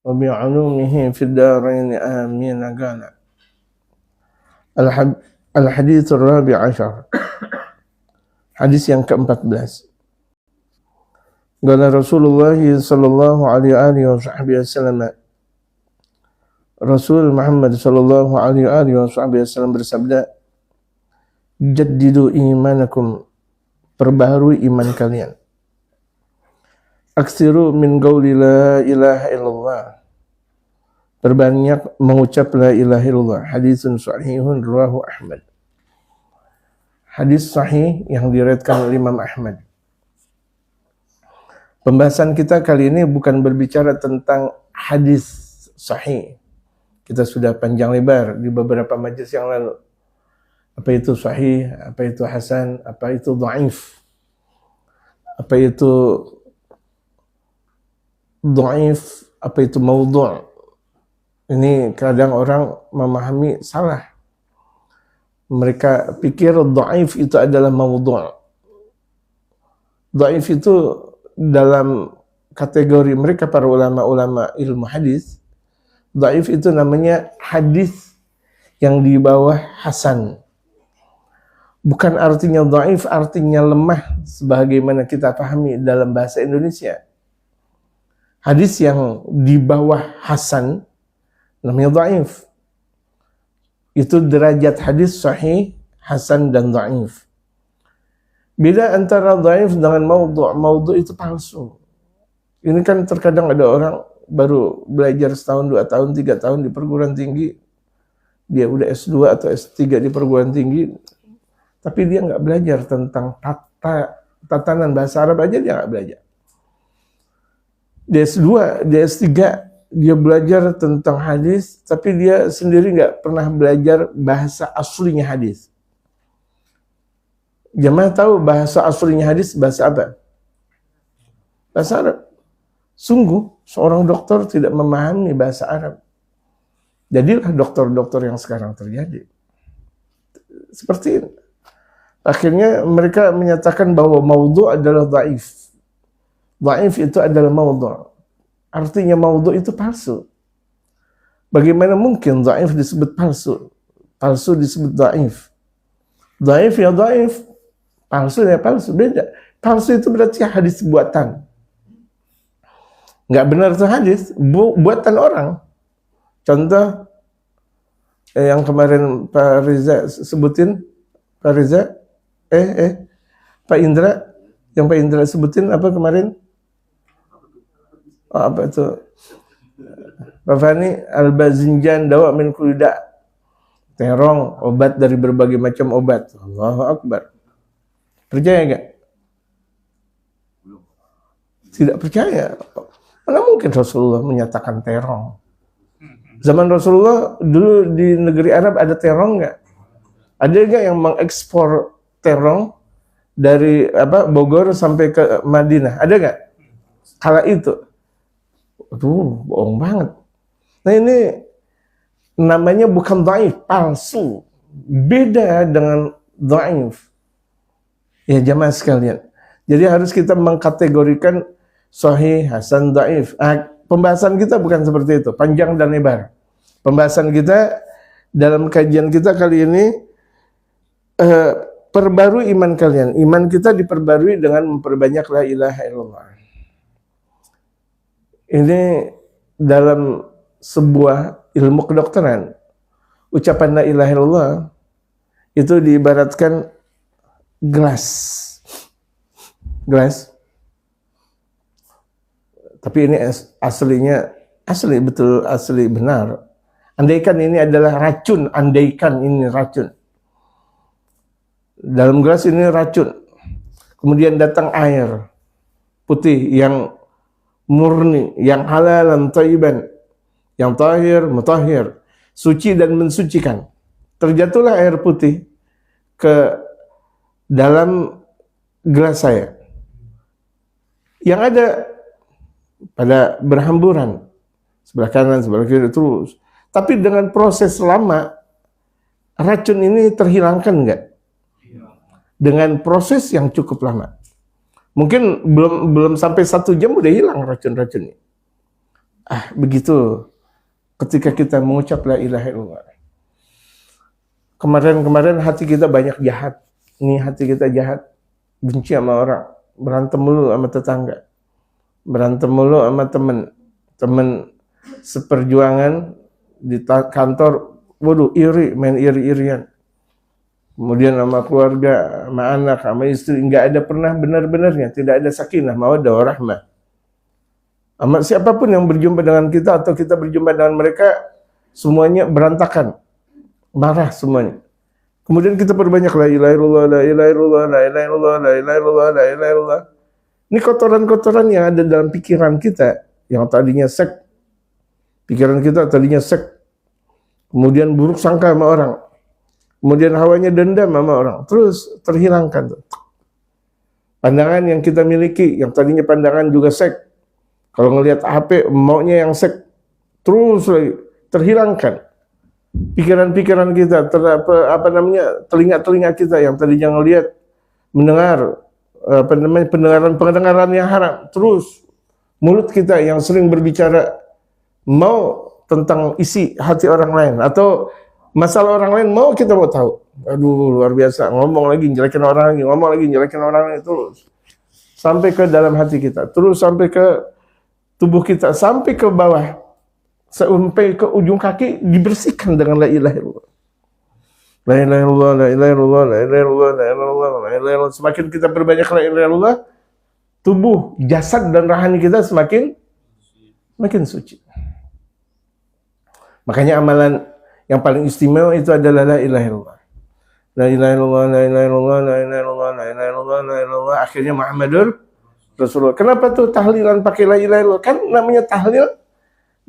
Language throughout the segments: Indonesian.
wa bi'ulumihi fid darain amin. Qala al-hadits ar-rabi' ashar, hadis yang ke-14. Qala Rasulullah sallallahu alaihi wasallam, Rasul Muhammad sallallahu alaihi wasallam bersabda, jaddidu imanakum, perbaharui iman kalian. Aksiru min qawli la ilaha illallah, perbanyak mengucap la ilaha illallah. Hadisun sahihun rawahu Ahmad. Hadis sahih yang diriwayatkan oleh Imam Ahmad. Pembahasan kita kali ini bukan berbicara tentang hadis sahih. Kita sudah panjang lebar di beberapa majelis yang lalu. Apa itu sahih, apa itu hasan, apa itu dhaif, apa itu dhaif, apa itu maudhu'. Ini kadang orang memahami salah. Mereka pikir dhaif itu adalah maudhu'. Dhaif itu dalam kategori mereka para ulama-ulama ilmu hadis, dhaif itu namanya hadis yang di bawah hasan. Bukan artinya dhaif, artinya lemah sebagaimana kita pahami dalam bahasa Indonesia. Hadis yang di bawah hasan namanya dhaif. Itu derajat hadis sahih, hasan dan dhaif. Beda antara dhaif dengan maudhu'. Maudhu' itu palsu. Ini kan terkadang ada orang baru belajar setahun, 2 tahun, 3 tahun di perguruan tinggi. Dia udah S2 atau S3 di perguruan tinggi, tapi dia nggak belajar tentang tatanan bahasa Arab aja, dia nggak belajar. Di S2, di S3, dia belajar tentang hadis, tapi dia sendiri nggak pernah belajar bahasa aslinya hadis. Jamaah tahu bahasa aslinya hadis bahasa apa? Bahasa Arab. Sungguh, seorang dokter tidak memahami bahasa Arab. Jadilah dokter-dokter yang sekarang terjadi. Seperti ini. Akhirnya mereka menyatakan bahwa maudhu' adalah dhaif. Dhaif itu adalah maudhu'. Artinya maudhu' itu palsu. Bagaimana mungkin dhaif disebut palsu? Palsu disebut dhaif. Dhaif ya dhaif. Palsu ya palsu. Beda. Palsu itu berarti hadis buatan. Nggak benar itu hadis. Buatan orang. Contoh yang kemarin Pak Riza sebutin. Pak Riza. Pak Indra. Yang Pak Indra sebutin apa kemarin? Oh, apa itu? Pak Fani, al-bazinjan dawa min kulida. Terong, obat dari berbagai macam obat. Allahu Akbar. Percaya enggak? Tidak percaya. Mana mungkin Rasulullah menyatakan terong? Zaman Rasulullah dulu di negeri Arab ada terong enggak? Ada enggak yang mengekspor terong dari Bogor sampai ke Madinah? Ada enggak? Kala itu. Aduh, bohong banget. Nah ini namanya bukan dhaif, palsu. Beda dengan dhaif. Ya jamaah sekalian. Jadi harus kita mengkategorikan sahih, hasan, dhaif. Pembahasan kita bukan seperti itu, panjang dan lebar. Pembahasan kita dalam kajian kita kali ini perbarui iman kalian. Iman kita diperbarui dengan memperbanyak la ilaha illallah. Ini dalam sebuah ilmu kedokteran, ucapan la ilaha illallah itu diibaratkan gelas. Tapi ini aslinya asli, betul asli benar. Andaikan ini adalah racun, andaikan ini racun. Dalam gelas ini racun. Kemudian datang air putih yang murni, yang halal dan thayyiban, yang tahir, mutahhir, suci dan mensucikan. Terjatuhlah air putih ke dalam gelas saya. Yang ada pada berhamburan sebelah kanan, sebelah kiri terus. Tapi dengan proses lama racun ini terhilangkan enggak? Dengan proses yang cukup lama. Mungkin belum sampai 1 jam udah hilang racun-racunnya. Begitu ketika kita mengucap la ilaha illallah. Kemarin hati kita banyak jahat. Ini hati kita jahat, benci sama orang, berantem mulu sama tetangga, berantem mulu sama temen seperjuangan di kantor, waduh iri, main iri-irian. Kemudian sama keluarga, sama anak, sama istri, nggak ada pernah benar-benarnya, tidak ada sakinah, mawaddah, warahmah. Sama siapapun yang berjumpa dengan kita atau kita berjumpa dengan mereka, semuanya berantakan, marah semuanya. Kemudian kita perbanyak la ilaha illallah, la ilaha illallah, la ilaha illallah, la ilaha illallah, la ilaha illallah. Ini kotoran-kotoran yang ada dalam pikiran kita yang tadinya sek. Pikiran kita tadinya sek. Kemudian buruk sangka sama orang. Kemudian hawanya dendam sama orang. Terus terhilangkan. Pandangan yang kita miliki yang tadinya pandangan juga sek. Kalau ngelihat HP maunya yang sek. Terus lagi terhilangkan. Pikiran-pikiran kita, telinga-telinga kita yang tadinya ngelihat, mendengar, pendengaran yang haram. Terus mulut kita yang sering berbicara mau tentang isi hati orang lain atau masalah orang lain mau tahu. Aduh, luar biasa, ngomong lagi jelekin orang lagi, ngomong lagi jelekin orang lagi, terus sampai ke dalam hati kita, terus sampai ke tubuh kita, sampai ke bawah, sampai ke ujung kaki dibersihkan dengan la ilaha illallah. La ilaha illallah, la ilaha illallah, la ilaha illallah, la ilaha illallah, la ilaha illallah. Semakin kita berbanyak la ilaha illallah, tubuh, jasad dan rohani kita semakin suci. Makanya amalan yang paling istimewa itu adalah la ilaha illallah. La ilaha illallah, la ilaha illallah, la ilaha illallah, la ilaha illallah, la ilaha illallah. Akhirnya Muhammadur Rasulullah. Kenapa tuh tahlilan pakai la ilaha illallah? Kan namanya tahlil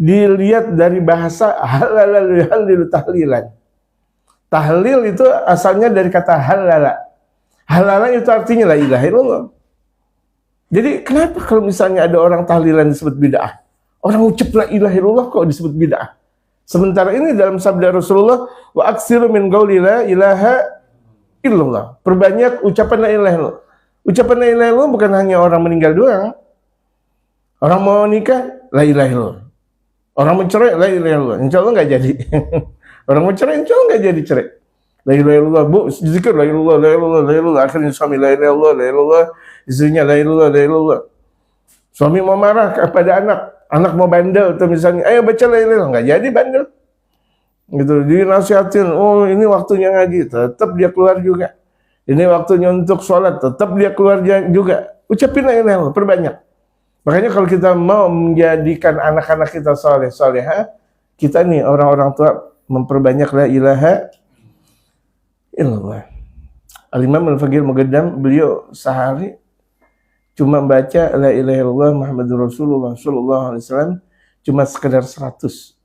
dilihat dari bahasa halal tahlilan. Tahlil itu asalnya dari kata halala. Halala itu artinya la ilaha illallah. Jadi kenapa kalau misalnya ada orang tahlilan disebut bid'ah? Orang ucap la ilaha illallah kok disebut bid'ah? Sementara ini dalam sabda Rasulullah, wa aksiru min qauli la ilaha illallah. Perbanyak ucapan la ilaha illallah. Ucapan la ilaha illallah bukan hanya orang meninggal doang. Orang mau nikah, la ilaha illallah. Orang mencerai, la ilaha illallah. Insya Allah nggak jadi. Orang mencerai, insya Allah nggak jadi cerai. La ilaha illallah, bu, zikir la ilallah, la ilallah, la ilallah. Akhirnya suami la ilaha illallah, la ilallah. Istrinya la ilallah, la ilallah. Suami mau marah kepada anak mau bandel, atau misalnya, ayo baca la ilaha illallah, nggak jadi bandel. Gitu, dinasihatin, oh ini waktunya ngaji, tetap dia keluar juga. Ini waktunya untuk sholat, tetap dia keluar juga. Ucapin la ilaha illallah, perbanyak. Makanya kalau kita mau menjadikan anak-anak kita soleh-soleha, kita nih orang-orang tua memperbanyak la ilaha illallah. Al-Imam Al-Faqih Muqaddam, beliau sehari cuma baca la ilaha illallah Muhammadur Rasulullah sallallahu alaihi wasallam cuma sekedar 100.000.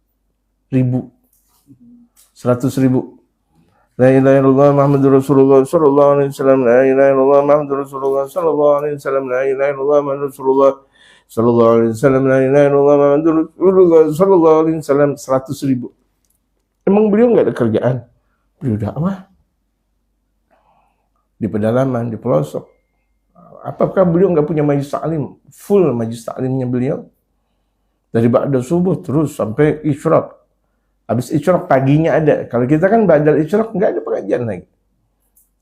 La ilaha illallah Muhammadur Rasulullah sallallahu alaihi wasallam, la ilaha illallah Muhammadur Rasulullah sallallahu alaihi wasallam, la ilaha illallah Muhammadur Rasulullah sallallahu alaihi wasallam, la ilaha illallah Muhammadur Rasulullah sallallahu alaihi wasallam. 100.000. Emang beliau nggak ada kerjaan? Beliau dakwah di pedalaman, di pelosok. Apakah beliau nggak punya majlis taklim? Full majlis taklimnya beliau. Dari ba'da subuh terus sampai isyraq. Habis isyraq paginya ada. Kalau kita kan ba'dal isyraq nggak ada pengajian lagi.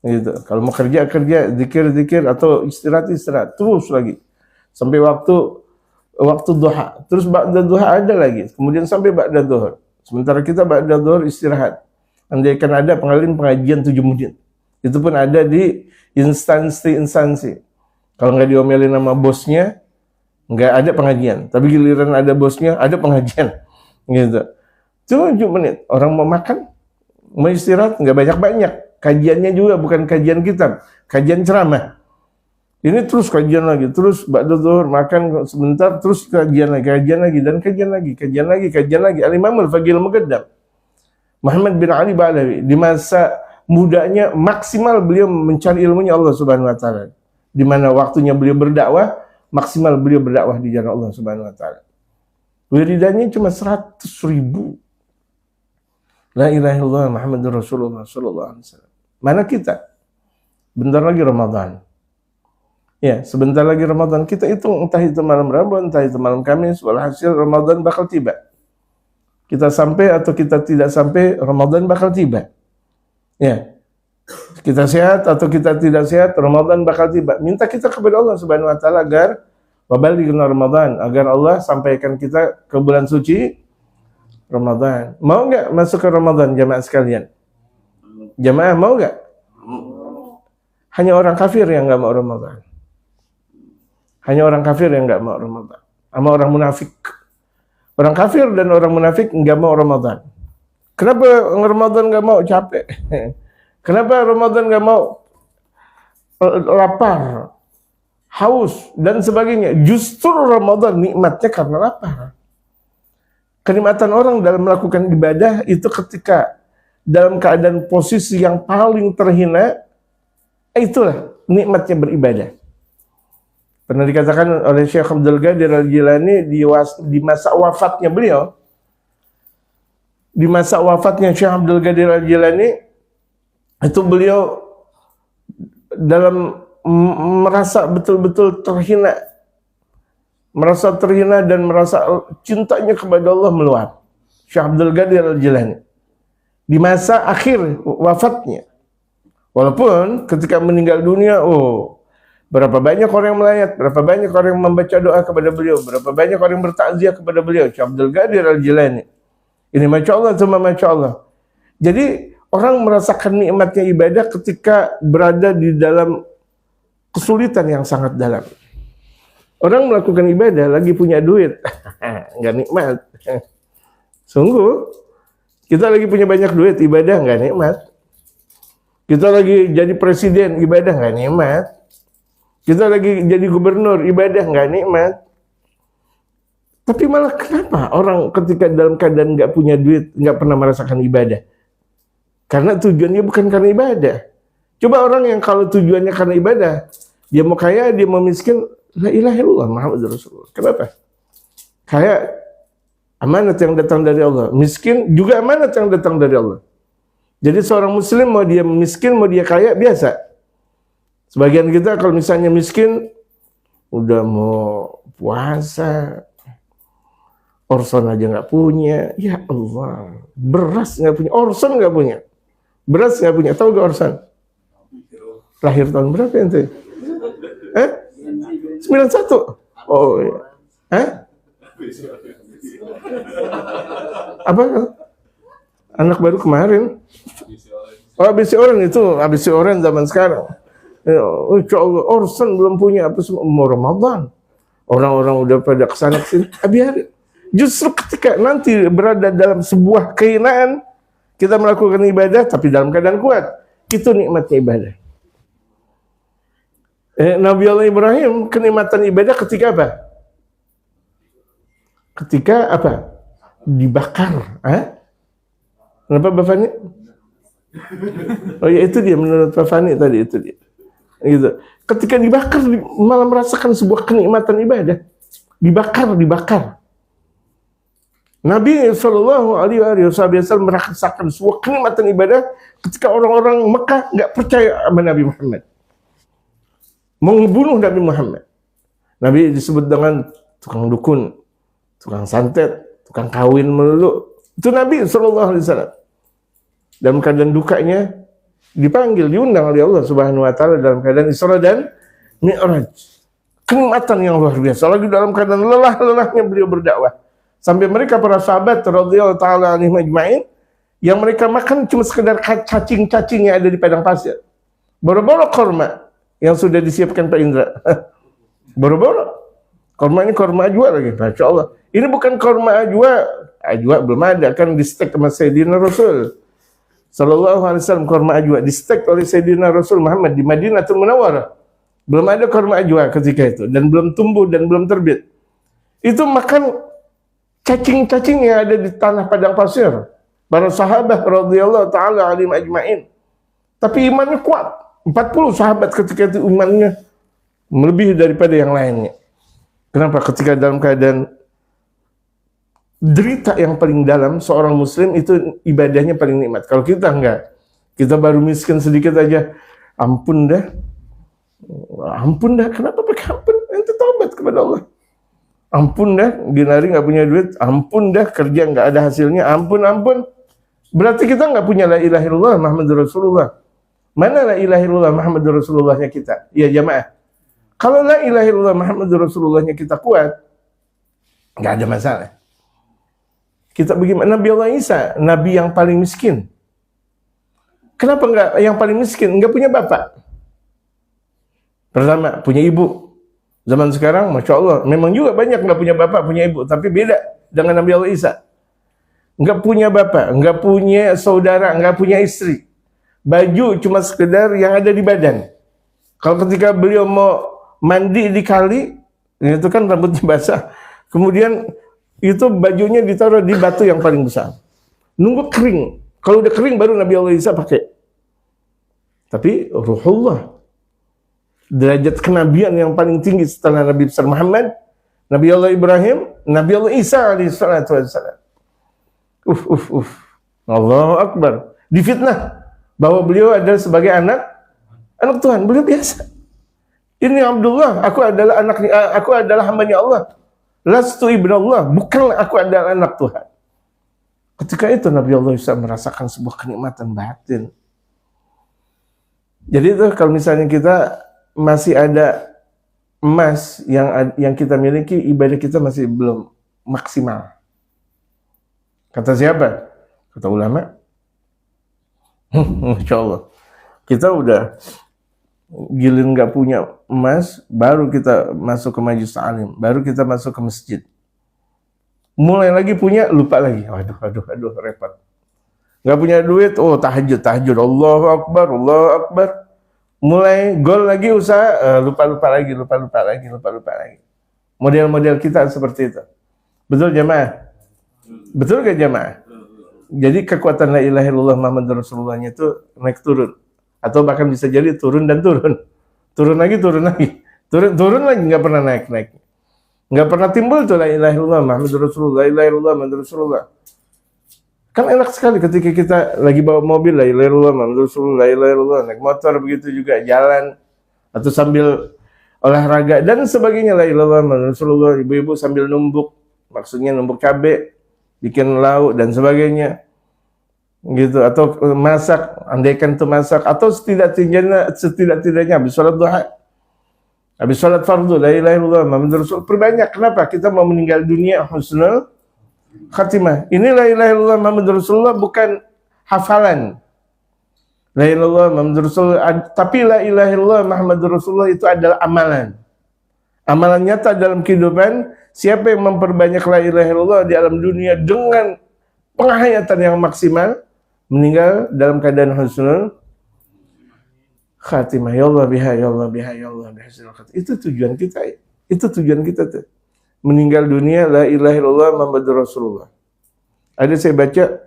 Gitu. Kalau mau kerja, zikir atau istirahat terus lagi. Sampai waktu duha. Terus ba'da duha ada lagi. Kemudian sampai ba'da duhur. Sementara kita ba'da duhur istirahat. Andaikan ada pengajian 7 menit. Itu pun ada di instansi. Kalau nggak diomelin sama bosnya, nggak ada pengajian. Tapi giliran ada bosnya, ada pengajian. Gitu. 7 menit. Orang mau makan, mau istirahat, nggak banyak-banyak. Kajiannya juga bukan kajian kitab, kajian ceramah. Ini terus kajian lagi, terus ba'da zuhur makan sebentar, terus kajian lagi, dan kajian lagi. Al-Imam Al-Faqih Muqaddam Muhammad bin Ali Ba'alawi, di masa mudanya maksimal beliau mencari ilmunya Allah Subhanahu wa taala. Di mana waktunya beliau berdakwah, maksimal beliau berdakwah di jalan Allah Subhanahu wa taala. Wiridannya cuma 100.000. La ilaha illallah Muhammadur Rasulullah sallallahu alaihi wasallam. Mana kita? Bentar lagi Ramadan. Ya, sebentar lagi Ramadan. Kita hitung entah itu malam Rabu, entah itu malam Kamis, walhasil Ramadan bakal tiba. Kita sampai atau kita tidak sampai, Ramadan bakal tiba. Ya. Kita sehat atau kita tidak sehat, Ramadan bakal tiba. Minta kita kepada Allah Subhanahu wa taala agar wabalighna Ramadan, agar Allah sampaikan kita ke bulan suci Ramadan. Mau nggak masuk ke Ramadan, jamaah sekalian? Jamaah mau nggak? Hanya orang kafir yang nggak mau Ramadan. Hanya orang kafir yang nggak mau Ramadan. Sama orang munafik. Orang kafir dan orang munafik nggak mau Ramadan. Kenapa Ramadan nggak mau? Capek. Kenapa Ramadan nggak mau? Lapar, haus, dan sebagainya. Justru Ramadan nikmatnya karena lapar. Kenikmatan orang dalam melakukan ibadah itu ketika dalam keadaan posisi yang paling terhina, itulah nikmatnya beribadah. Pernah dikatakan oleh Syekh Abdul Qadir Al-Jilani di masa wafatnya beliau, di masa wafatnya Syekh Abdul Qadir Al-Jilani, itu beliau dalam merasa betul-betul terhina, merasa terhina dan merasa cintanya kepada Allah meluap. Syekh Abdul Qadir Al-Jilani di masa akhir wafatnya, walaupun ketika meninggal dunia, berapa banyak orang yang melayat, berapa banyak orang yang membaca doa kepada beliau, berapa banyak orang yang bertakziah kepada beliau, Syekh Abdul Qadir Al-Jilani. Ini Masya Allah, cuma Masya Allah. Jadi orang merasakan nikmatnya ibadah ketika berada di dalam kesulitan yang sangat dalam. Orang melakukan ibadah lagi punya duit, nggak nikmat. Sungguh, kita lagi punya banyak duit, ibadah nggak nikmat. Kita lagi jadi presiden, ibadah nggak nikmat. Kita lagi jadi gubernur, ibadah nggak nikmat. Tapi malah kenapa orang ketika dalam keadaan nggak punya duit, nggak pernah merasakan ibadah? Karena tujuannya bukan karena ibadah. Coba orang yang kalau tujuannya karena ibadah, dia mau kaya, dia mau miskin, la ilaha illallah Muhammadur Rasulullah. Kenapa? Kaya amanat yang datang dari Allah, miskin juga amanat yang datang dari Allah. Jadi seorang muslim mau dia miskin, mau dia kaya, biasa. Sebagian kita kalau misalnya miskin, udah mau puasa, orson aja nggak punya, ya Allah, beras nggak punya, orson nggak punya, beras nggak punya. Tahu gak orson? Lahir tahun berapa ente? 91. Oh iya. Apa? Anak baru kemarin. Oh, ABC Orange itu, ABC Orange zaman sekarang. Insya Allah, orson belum punya apa semua, mau Ramadan. Orang-orang udah pada kesana kesini, biarin. Justru ketika nanti berada dalam sebuah kehinaan, kita melakukan ibadah, tapi dalam keadaan kuat. Itu nikmatnya ibadah. Nabi Allah Ibrahim, kenikmatan ibadah ketika apa? Ketika apa? Dibakar. Kenapa Pak Fani? Oh ya, itu dia menurut Pak Fani tadi, itu dia. Gitu. Ketika dibakar malah merasakan sebuah kenikmatan ibadah. Dibakar. Nabi Shallallahu Alaihi Wasallam merasakan sebuah kenikmatan ibadah ketika orang-orang Mekah nggak percaya sama Nabi Muhammad, mau membunuh Nabi Muhammad. Nabi disebut dengan tukang dukun, tukang santet, tukang kawin melulu. Itu Nabi Shallallahu Alaihi Wasallam. Dalam keadaan dukanya dipanggil, diundang oleh Allah Subhanahu Wa Taala dalam keadaan Isra dan Mi'raj. Kenikmatan yang luar biasa. Lagi dalam keadaan lelah-lelahnya beliau berdakwah. Sampai mereka para sahabat radhiyallahu taala anhum ajma'in, yang mereka makan cuma sekedar cacing-cacing yang ada di padang pasir. Boro-boro korma yang sudah disiapkan Pak Indra. Boro-boro. Korma ini korma ajwa lagi, Masya Allah. Ini bukan korma ajwa belum ada, kan di stek sama Sayyidina Rasul Sallallahu Alaihi Wasallam. Korma ajwa di stek oleh Sayyidina Rasul Muhammad di Madinatul Munawwarah. Belum ada korma ajwa ketika itu, dan belum tumbuh dan belum terbit. Itu makan cacing-cacing yang ada di tanah padang pasir. Para sahabat radhiyallahu taala alaihim ajma'in. Tapi imannya kuat. 40 sahabat ketika itu imannya melebihi daripada yang lainnya. Kenapa? Ketika dalam keadaan derita yang paling dalam, seorang muslim itu ibadahnya paling nikmat. Kalau kita enggak, kita baru miskin sedikit aja, ampun dah, Ampun dah, kenapa pakai ampun? Ente tobat kepada Allah. Ampun dah, Ginari nggak punya duit. Ampun dah, kerja nggak ada hasilnya. Ampun. Berarti kita nggak punya la ilaha illallah Muhammadur Rasulullah. Mana la ilaha illallah Muhammadur Rasulullahnya kita? Ya jamaah. Kalau la ilaha illallah Muhammadur Rasulullahnya kita kuat, nggak ada masalah. Kita bagaimana? Nabi Allah Isa, Nabi yang paling miskin. Kenapa nggak yang paling miskin? Nggak punya bapak. Pertama, punya ibu. Zaman sekarang, Masya Allah, memang juga banyak nggak punya bapak, punya ibu. Tapi beda dengan Nabi Allah Isa. Nggak punya bapak, nggak punya saudara, nggak punya istri. Baju cuma sekedar yang ada di badan. Kalau ketika beliau mau mandi di kali, itu kan rambutnya basah. Kemudian itu bajunya ditaruh di batu yang paling besar. Nunggu kering. Kalau udah kering baru Nabi Allah Isa pakai. Tapi Ruhullah, derajat kenabian yang paling tinggi setelah Nabi besar Muhammad, Nabi Allah Ibrahim, Nabi Allah Isa alaihissalatu wassalam. Allahu Akbar. Difitnah bahwa beliau adalah sebagai anak Tuhan. Beliau biasa. Ini Abdullah, aku adalah hambanya Allah. Lastu ibn Allah, bukanlah aku adalah anak Tuhan. Ketika itu Nabi Allah Isa merasakan sebuah kenikmatan batin. Jadi itu kalau misalnya kita masih ada emas yang kita miliki, ibadah kita masih belum maksimal. Kata siapa? Kata ulama. Insya Allah. Kita udah gilin nggak punya emas, baru kita masuk ke majelis ta'lim, baru kita masuk ke masjid. Mulai lagi punya, lupa lagi. Waduh, repot. Nggak punya duit, tahajud, Allahu Akbar. Mulai gol lagi usaha, lupa lagi. Model-model kita seperti itu. Betul jamaah? Betul gak jamaah? Jadi kekuatan la ilaha illallah Muhammadur Rasulullahnya itu naik turun. Atau bahkan bisa jadi turun dan turun. Turun lagi. Turun lagi, nggak pernah naik. Nggak pernah timbul tuh la ilaha illallah Muhammadur Rasulullah, la ilaha illallah Muhammadur Rasulullah. Kan enak sekali ketika kita lagi bawa mobil, la ilaha illallah Muhammadur Rasulullah, la ilaha illallah, naik motor begitu juga, jalan atau sambil olahraga dan sebagainya, la ilaha illallah Muhammadur Rasulullah, ibu-ibu sambil numbuk, maksudnya numbuk cabai, bikin lauk dan sebagainya. Gitu, atau masak, andaikan itu masak, atau setidaknya habis sholat duha, habis sholat fardu, la ilaha illallah Muhammadur Rasulullah, perbanyak. Kenapa? Kita mau meninggal dunia husnul khatimah. Ini la ilaha illallah Muhammadur Rasulullah bukan hafalan. La ilaha illallah Muhammadur Rasulullah, tapi la ilaha illallah Muhammadur Rasulullah itu adalah amalan. Amalan nyata dalam kehidupan. Siapa yang memperbanyak la ilaha illallah di alam dunia dengan penghayatan yang maksimal, meninggal dalam keadaan husnul khatimah. Ya Allah biha, ya Allah biha, ya Allah biha. Itu tujuan kita tuh. Meninggal dunia la ilaha illallah Muhammadur Rasulullah. Ada saya baca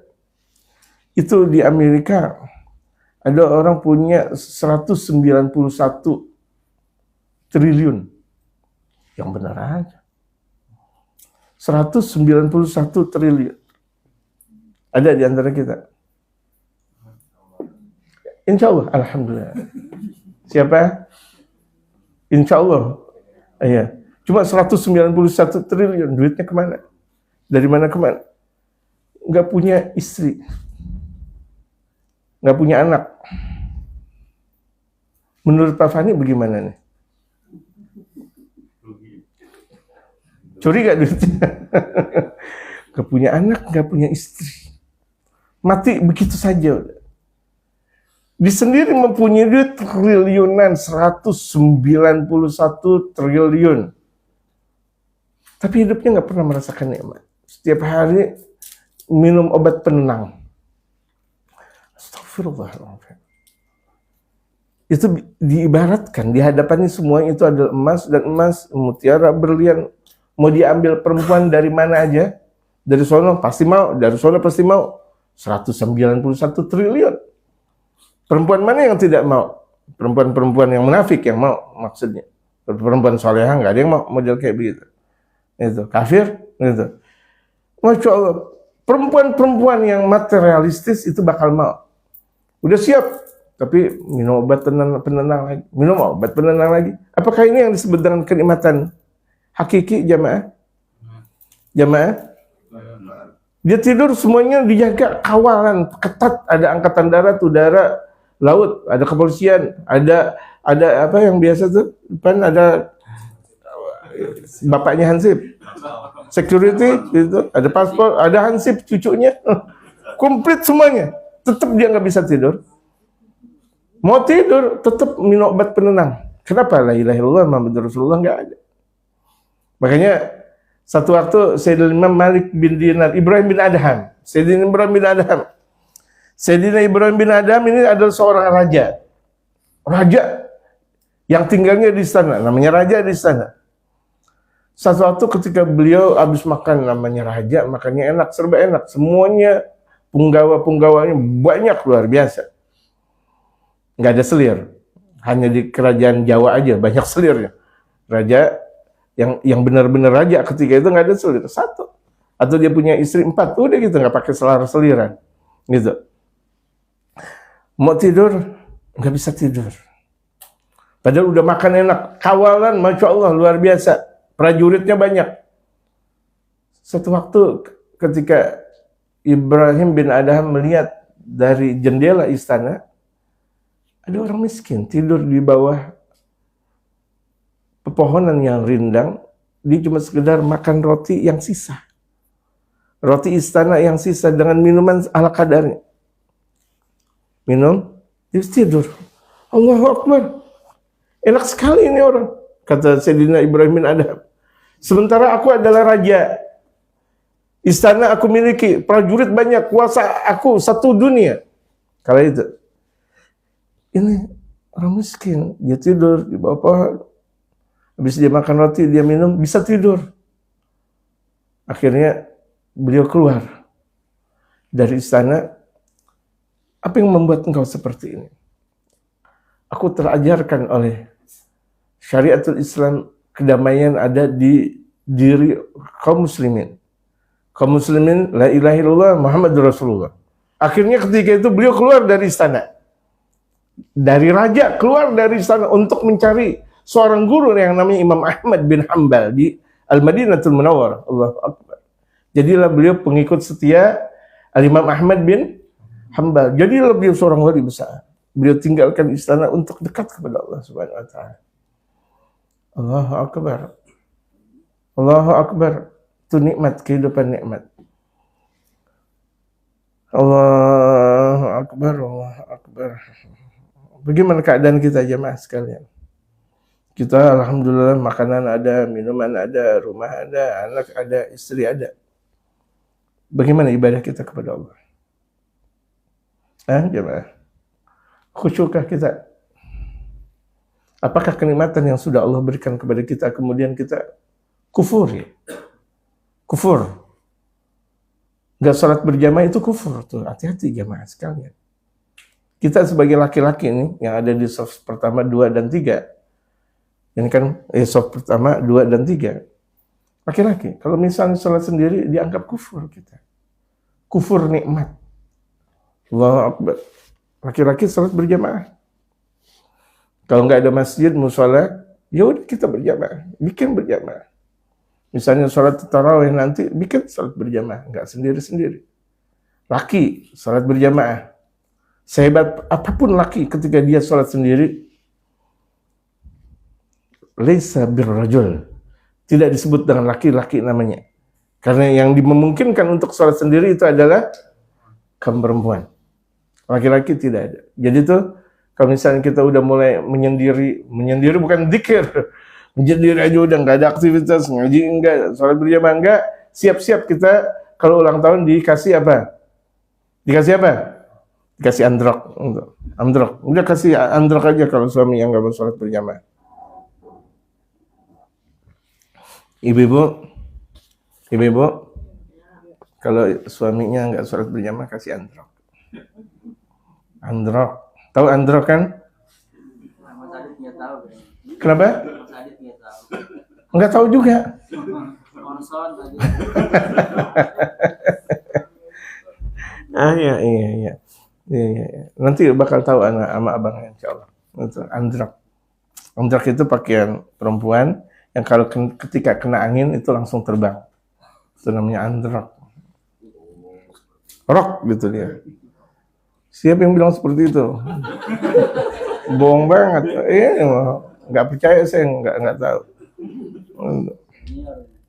itu di Amerika ada orang punya 191 triliun. Yang benar aja. 191 triliun. Ada di antara kita. Insya Allah, alhamdulillah. Siapa? Insya Allah. Iya. Cuma 191 triliun. Duitnya kemana? Dari mana kemana? Nggak punya istri. Nggak punya anak. Menurut Pak Fani bagaimana nih? Curi gak duitnya? Nggak punya anak, nggak punya istri. Mati begitu saja. Dia sendiri mempunyai duit triliunan, 191 triliun. Tapi hidupnya nggak pernah merasakan nikmat. Setiap hari minum obat penenang. Astagfirullahaladzim. Itu diibaratkan, di hadapannya semuanya itu adalah emas, dan emas, mutiara, berlian. Mau diambil perempuan dari mana aja, dari sono pasti mau, dari sono pasti mau. 191 triliun. Perempuan mana yang tidak mau? Perempuan-perempuan yang munafik yang mau, maksudnya. Perempuan soleha nggak ada yang mau model kayak begitu. Itu kafir, gitu. Masya Allah, perempuan-perempuan yang materialistis itu bakal mau. Udah siap tapi minum obat penenang lagi, minum obat penenang lagi. Apakah ini yang disebut dengan kenikmatan hakiki, jamaah? Jamaah? Dia tidur semuanya dijaga kawalan ketat, ada angkatan darat, udara, laut, ada kepolisian, ada apa yang biasa tuh depan ada bapaknya Hansip, security gitu, ada paspor, ada Hansip cucunya, komplit semuanya. Tetap dia nggak bisa tidur. Mau tidur tetap minum obat penenang. Kenapa? La ilaha illallah Muhammadur Rasulullah nggak ada. Makanya satu waktu Sayyidina Imam Malik bin Dinar, Ibrahim bin Adham, Sayyidina Ibrahim bin Adham. Sayyidina Ibrahim bin Adham ini adalah seorang raja. Raja yang tinggalnya di istana, namanya raja di istana. Satu waktu ketika beliau habis makan, namanya raja, makannya enak, serba enak. Semuanya punggawa-punggawanya banyak, luar biasa. Nggak ada selir. Hanya di kerajaan Jawa aja banyak selirnya. Raja yang benar-benar raja ketika itu nggak ada selir. Satu. Atau dia punya istri 4. Udah gitu, nggak pakai selir-seliran. Gitu. Mau tidur, nggak bisa tidur. Padahal udah makan enak. Kawalan, Masya Allah, luar biasa. Prajuritnya banyak. Satu waktu ketika Ibrahim bin Adham melihat dari jendela istana, ada orang miskin tidur di bawah pepohonan yang rindang. Dia cuma sekedar makan roti yang sisa. Roti istana yang sisa dengan minuman ala kadarnya. Minum, dia tidur. Allahu Akbar. Enak sekali ini orang, kata Sayyidina Ibrahim bin Adham. Sementara aku adalah raja. Istana aku miliki, prajurit banyak, kuasa aku satu dunia. Kala itu. Ini orang miskin, dia tidur di bawah pohon. Habis dia makan roti, dia minum, bisa tidur. Akhirnya beliau keluar dari istana. Apa yang membuat engkau seperti ini? Aku terajarkan oleh syariatul Islam, kedamaian ada di diri kaum muslimin. Kaum muslimin, la ilaha illallah Muhammadur Rasulullah. Akhirnya ketika itu beliau keluar dari istana. Dari raja keluar dari istana untuk mencari seorang guru yang namanya Imam Ahmad bin Hanbal di Al-Madinatul Munawwarah. Allahu Akbar. Jadilah beliau pengikut setia Al-Imam Ahmad bin Hanbal. Jadilah beliau seorang wali besar. Beliau tinggalkan istana untuk dekat kepada Allah Subhanahu wa taala. Allahu Akbar. Allahu Akbar. Itu nikmat, kehidupan nikmat. Allahu Akbar, Allahu Akbar. Bagaimana keadaan kita jemaah sekalian? Kita alhamdulillah makanan ada, minuman ada, rumah ada, anak ada, istri ada. Bagaimana ibadah kita kepada Allah? Jemaah. Khusyukkah kita? Apakah kenikmatan yang sudah Allah berikan kepada kita kemudian kita kufur ya? Kufur. Nggak salat berjamaah itu kufur tuh. Hati-hati jemaah sekalian. Kita sebagai laki-laki ini yang ada di saf pertama, 2 dan 3. Ini kan saf pertama, 2 dan 3. Laki-laki, kalau misalnya salat sendiri dianggap kufur kita. Kufur nikmat. Allahu Akbar. Laki-laki salat berjamaah. Kalau nggak ada masjid, mushola, ya udah kita berjamaah, bikin berjamaah. Misalnya salat tarawih nanti, bikin salat berjamaah, nggak sendiri-sendiri. Laki salat berjamaah. Sehebat apapun laki ketika dia salat sendiri, laisa birrajul, tidak disebut dengan laki-laki namanya. Karena yang dimungkinkan untuk salat sendiri itu adalah kaum perempuan. Laki-laki tidak ada. Jadi tuh kalau misalnya kita udah mulai menyendiri bukan zikir, menyendiri aja udah nggak ada aktivitas, ngaji enggak, salat berjamaah enggak, siap-siap kita kalau ulang tahun dikasih apa? Dikasih apa? Dikasih androk. Androk. Udah kasih androk aja kalau suami yang nggak mau salat berjamaah. Ibu-ibu, kalau suaminya nggak salat berjamaah kasih androk. Androk. Tahu androk kan? Kenapa? Enggak tahu juga. Iya. Iya. Nanti bakal tahu anak sama abangnya insyaallah. Itu andrak. Andrak itu pakaian perempuan yang kalau ketika kena angin itu langsung terbang. Itu namanya andrak. Rok gitu dia. Siapa yang bilang seperti itu? Bohong banget. Nggak percaya saya nggak tahu.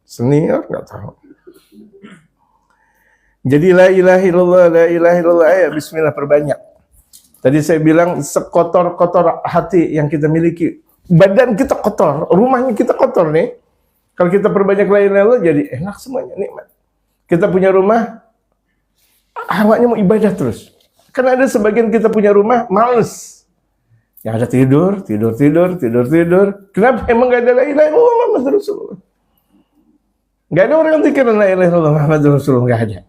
Senior nggak tahu. Jadi la ilaha illallah ya bismillah perbanyak. Tadi saya bilang sekotor-kotor hati yang kita miliki, badan kita kotor, rumahnya kita kotor nih. Kalau kita perbanyak la ilaha illallah jadi enak semuanya, nikmat. Kita punya rumah, awaknya mau ibadah terus. Karena ada sebagian kita punya rumah males. Yang ada tidur. Kenapa? Emang gak ada la ilaha illallah Muhammad Rasulullah. Gak ada orang yang zikir la ilaha illallah Muhammad Rasulullah, gak ada.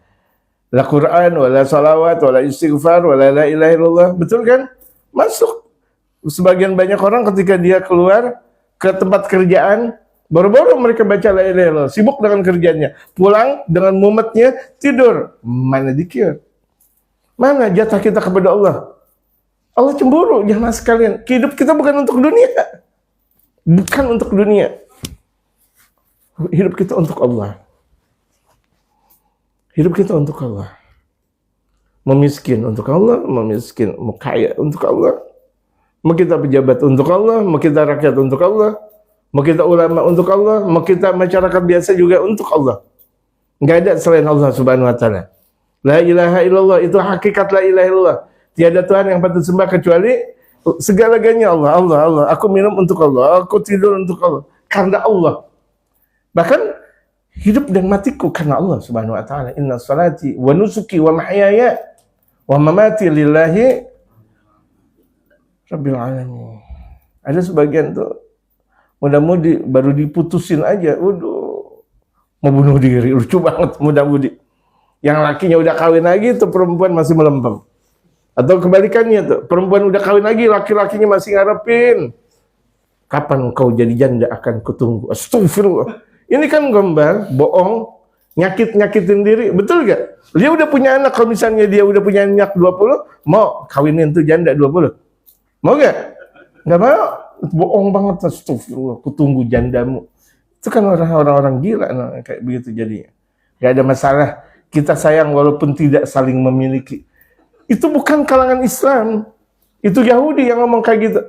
La Quran, wala salawat, wala istighfar, wala la ilaha illallah. Betul kan? Masuk. Sebagian banyak orang ketika dia keluar ke tempat kerjaan, baru-baru mereka baca la ilaha illallah, sibuk dengan kerjanya. Pulang dengan mumetnya, tidur. Mana zikir? Mana jatah kita kepada Allah? Allah cemburu, jamaah sekalian. Hidup kita bukan untuk dunia. Bukan untuk dunia. Hidup kita untuk Allah. Hidup kita untuk Allah. Memiskin untuk Allah, mau kaya untuk Allah. Mau kita pejabat untuk Allah, mau kita rakyat untuk Allah, mau kita ulama untuk Allah, mau kita masyarakat biasa juga untuk Allah. Enggak ada selain Allah Subhanahu wa taala. La ilaha illallah itu hakikat la ilaha illallah. Tiada Tuhan yang patut sembah kecuali segala-galanya Allah. Allah. Aku minum untuk Allah, aku tidur untuk Allah. Karena Allah. Bahkan hidup dan matiku karena Allah Subhanahu wa taala. Inna salati wa nusuki wa mahyaya wa mamati lillahi rabbil alamin. Ada sebagian tuh muda-mudi baru diputusin aja, waduh, mau bunuh diri, lucu banget muda-mudi. Yang lakinya udah kawin lagi tuh perempuan masih melempem. Atau kebalikannya tuh, perempuan udah kawin lagi, laki-lakinya masih ngarepin. Kapan kau jadi janda akan kutunggu. Astagfirullah. Ini kan gambar, bohong, nyakitin diri, betul gak? Dia udah punya anak, kalau misalnya dia udah punya anak 20, mau kawinin tuh janda 20. Mau gak? Gak mau, bohong banget, astagfirullah, kutunggu jandamu. Itu kan orang-orang gila, kayak begitu jadinya. Gak ada masalah, kita sayang walaupun tidak saling memiliki. Itu bukan kalangan Islam, itu Yahudi yang ngomong kayak gitu.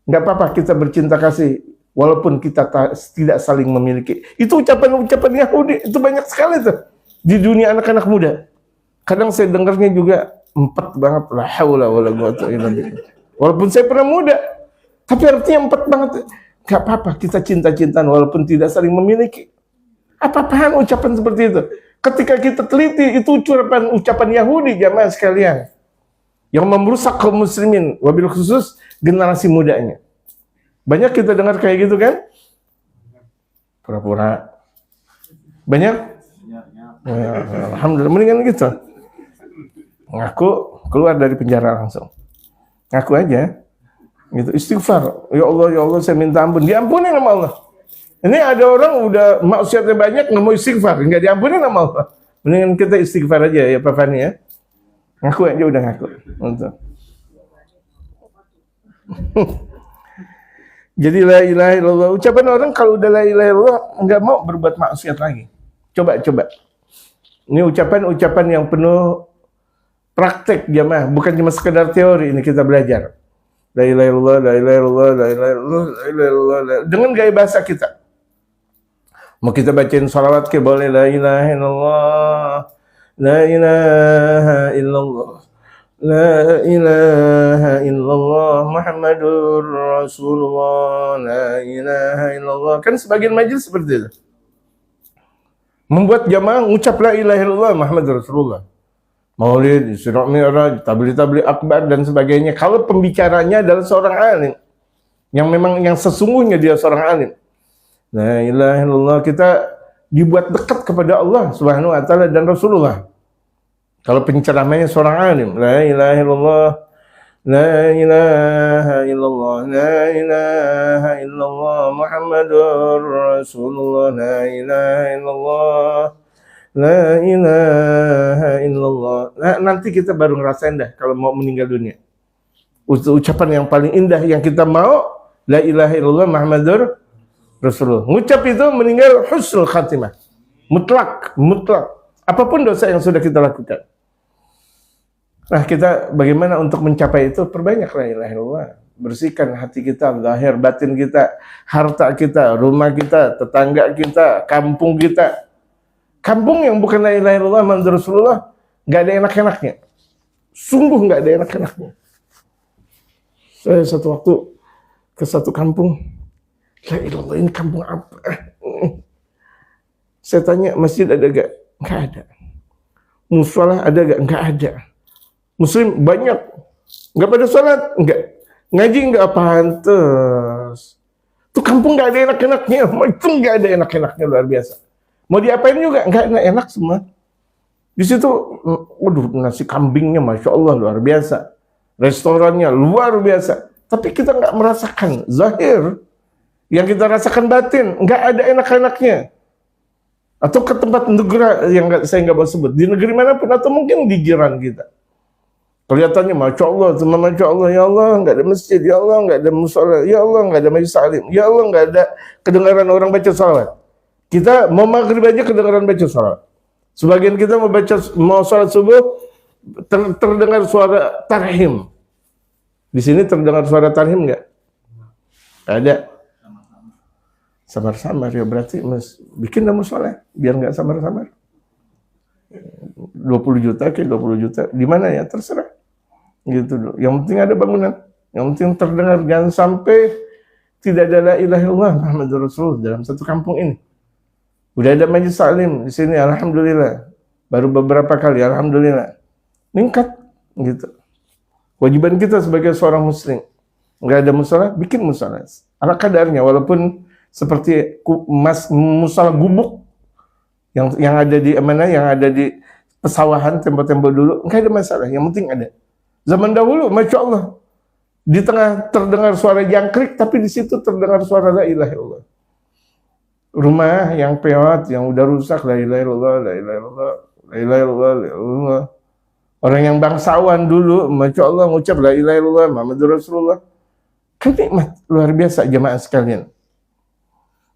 Gak apa-apa kita bercinta kasih, walaupun kita tidak saling memiliki. Itu ucapan-ucapan Yahudi, itu banyak sekali tuh di dunia anak-anak muda. Kadang saya dengarnya juga empet banget, la haula wala quwwata illa billah. Walaupun saya pernah muda, tapi artinya empet banget. Gak apa-apa kita cinta-cintaan walaupun tidak saling memiliki. Apa-apaan ucapan seperti itu? Ketika kita teliti, itu ucapan Yahudi, jamaah sekalian, yang merusak kaum muslimin, wabil khusus generasi mudanya. Banyak kita dengar kayak gitu kan? Pura-pura. Banyak? Ya, alhamdulillah, mendingan gitu. Ngaku keluar dari penjara langsung. Ngaku aja. Gitu, istighfar. Ya Allah, saya minta ampun. Diampuni sama Allah. Ini ada orang udah maksiatnya banyak, nggak mau istighfar. Nggak diampuni sama Allah. Mendingan kita istighfar aja ya Pak Fani ya. Ngaku aja udah ngaku. Untuk. Jadi la ilaha illallah. Ucapan orang kalau udah la ilaha illallah nggak mau berbuat maksiat lagi. Coba. Ini ucapan yang penuh praktek jamaah, bukan cuma sekedar teori. Ini kita belajar. La ilaha illallah, la ilaha illallah, la ilaha illallah, la ilaha illallah. Dengan gaya bahasa kita. Mau kita bacain salawat ke boleh la ilaha illallah, la ilaha illallah. La ilaha illallah Muhammadur Rasulullah, la ilaha illallah. Kan sebagian majelis seperti itu. Membuat jamaah ucap la ilaha illallah Muhammadur Rasulullah. Maulid, Isra Mi'raj, tabligh akbar dan sebagainya. Kalau pembicaranya adalah seorang alim yang sesungguhnya dia seorang alim. La ilaha illallah, kita dibuat dekat kepada Allah Subhanahu wa taala dan Rasulullah. Kalau penceramanya seorang alim, la ilaha illallah, la ilaha illallah, la ilaha illallah Muhammadur Rasulullah, la ilaha illallah, La ilaha illallah. Nah, nanti kita baru ngerasain dah kalau mau meninggal dunia. Ucapan yang paling indah yang kita mau, la ilaha illallah Muhammadur Rasulullah. Ngucap itu meninggal husnul khatimah. Mutlak. Apapun dosa yang sudah kita lakukan. Nah, kita bagaimana untuk mencapai itu? Perbanyak la ilaha illallah. Bersihkan hati kita, zahir, batin kita, harta kita, rumah kita, tetangga kita, kampung kita. Kampung yang bukan la ilaha illallah Muhammadur Rasulullah, nggak ada enak-enaknya. Sungguh nggak ada enak-enaknya. Saya satu waktu ke satu kampung, la ilallah, ini kampung apa? Saya tanya, masjid ada gak? Nggak ada. Musola ada gak? Nggak ada. Muslim banyak, nggak pada sholat? Nggak. Ngaji nggak pantas. Tuh kampung nggak ada enak-enaknya, itu nggak ada enak-enaknya, luar biasa. Mau diapain juga nggak enak semua. Di situ, waduh, nasi kambingnya masya Allah luar biasa, restorannya luar biasa. Tapi kita nggak merasakan zahir, yang kita rasakan batin, nggak ada enak-enaknya. Atau ke tempat negara yang saya nggak mau sebut, di negeri manapun atau mungkin di jiran kita. Kelihatannya masya Allah, cuma masya Allah, ya Allah nggak ada masjid, ya Allah nggak ada musola, ya Allah nggak ada majelis taklim, ya Allah nggak ada kedengaran orang baca salawat. Kita mau maghrib aja kedengaran baca salawat. Sebagian kita mau salat subuh terdengar suara tarhim. Di sini terdengar suara tarhim nggak? Ada. Samar-samar ya, berarti bikin dah musola biar nggak samar-samar. 20 juta ke 20 juta di mana ya terserah. Gitu dulu. Yang penting ada bangunan, yang penting terdengar, jangan sampai tidak ada la ilaha illallah Muhammadur Rasulullah dalam satu kampung ini. Udah ada majelis taklim di sini, alhamdulillah. Baru beberapa kali, alhamdulillah. Meningkat gitu. Kewajiban kita sebagai seorang muslim, nggak ada musola, bikin musola. Ala kadarnya, walaupun seperti musola gubuk yang ada di mana, yang ada di pesawahan, tembok-tembok dulu, nggak ada masalah. Yang penting ada. Zaman dahulu, masya Allah, di tengah terdengar suara jangkrik, tapi di situ terdengar suara la ilaha illallah. Rumah yang peot, yang udah rusak, la ilaha illallah, la ilaha illallah, la ilaha illallah, la ilaha illallah. Orang yang bangsawan dulu, masya Allah, ngucap la ilaha illallah Muhammadur Rasulullah. Kan nikmat, luar biasa jemaah sekalian.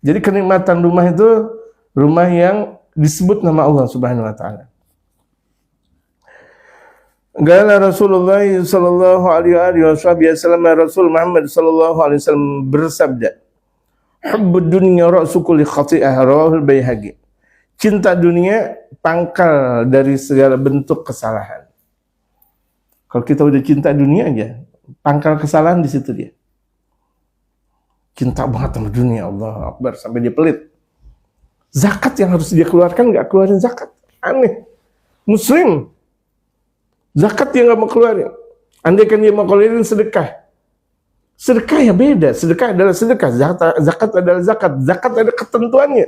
Jadi kenikmatan rumah itu rumah yang disebut nama Allah Subhanahu wa taala. Qala Rasulullah sallallahu alaihi wasallam, Rasul Muhammad sallallahu alaihi wasallam bersabda, "Hubbud dunya ra'su kulli khati'ah," rawahul Baihaqi. Cinta dunia pangkal dari segala bentuk kesalahan. Kalau kita udah cinta dunia aja, pangkal kesalahan di situ dia. Cinta banget sama dunia, Allah Akbar, sampai dia pelit. Zakat yang harus dia keluarkan nggak keluarin zakat, aneh. Muslim, zakat dia nggak mau keluarin. Andai kan dia mau keluarin sedekah, sedekah ya beda. Sedekah adalah sedekah, zakat adalah zakat. Zakat ada ketentuannya.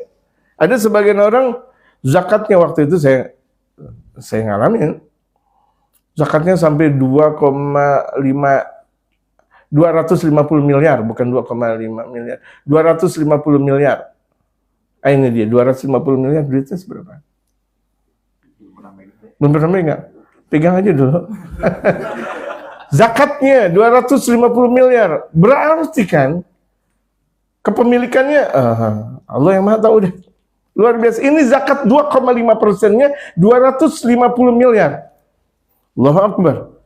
Ada sebagian orang zakatnya waktu itu saya ngalamin. Zakatnya sampai 250 miliar, bukan 2,5 miliar. 250 miliar. Ini dia, 250 miliar duitnya seberapa? Belum pernah megang. Pegang aja dulu. Zakatnya 250 miliar. Berarti kan kepemilikannya Allah yang Maha tahu deh. Luar biasa. Ini zakat 2,5%-nya 250 miliar. Allahu Akbar.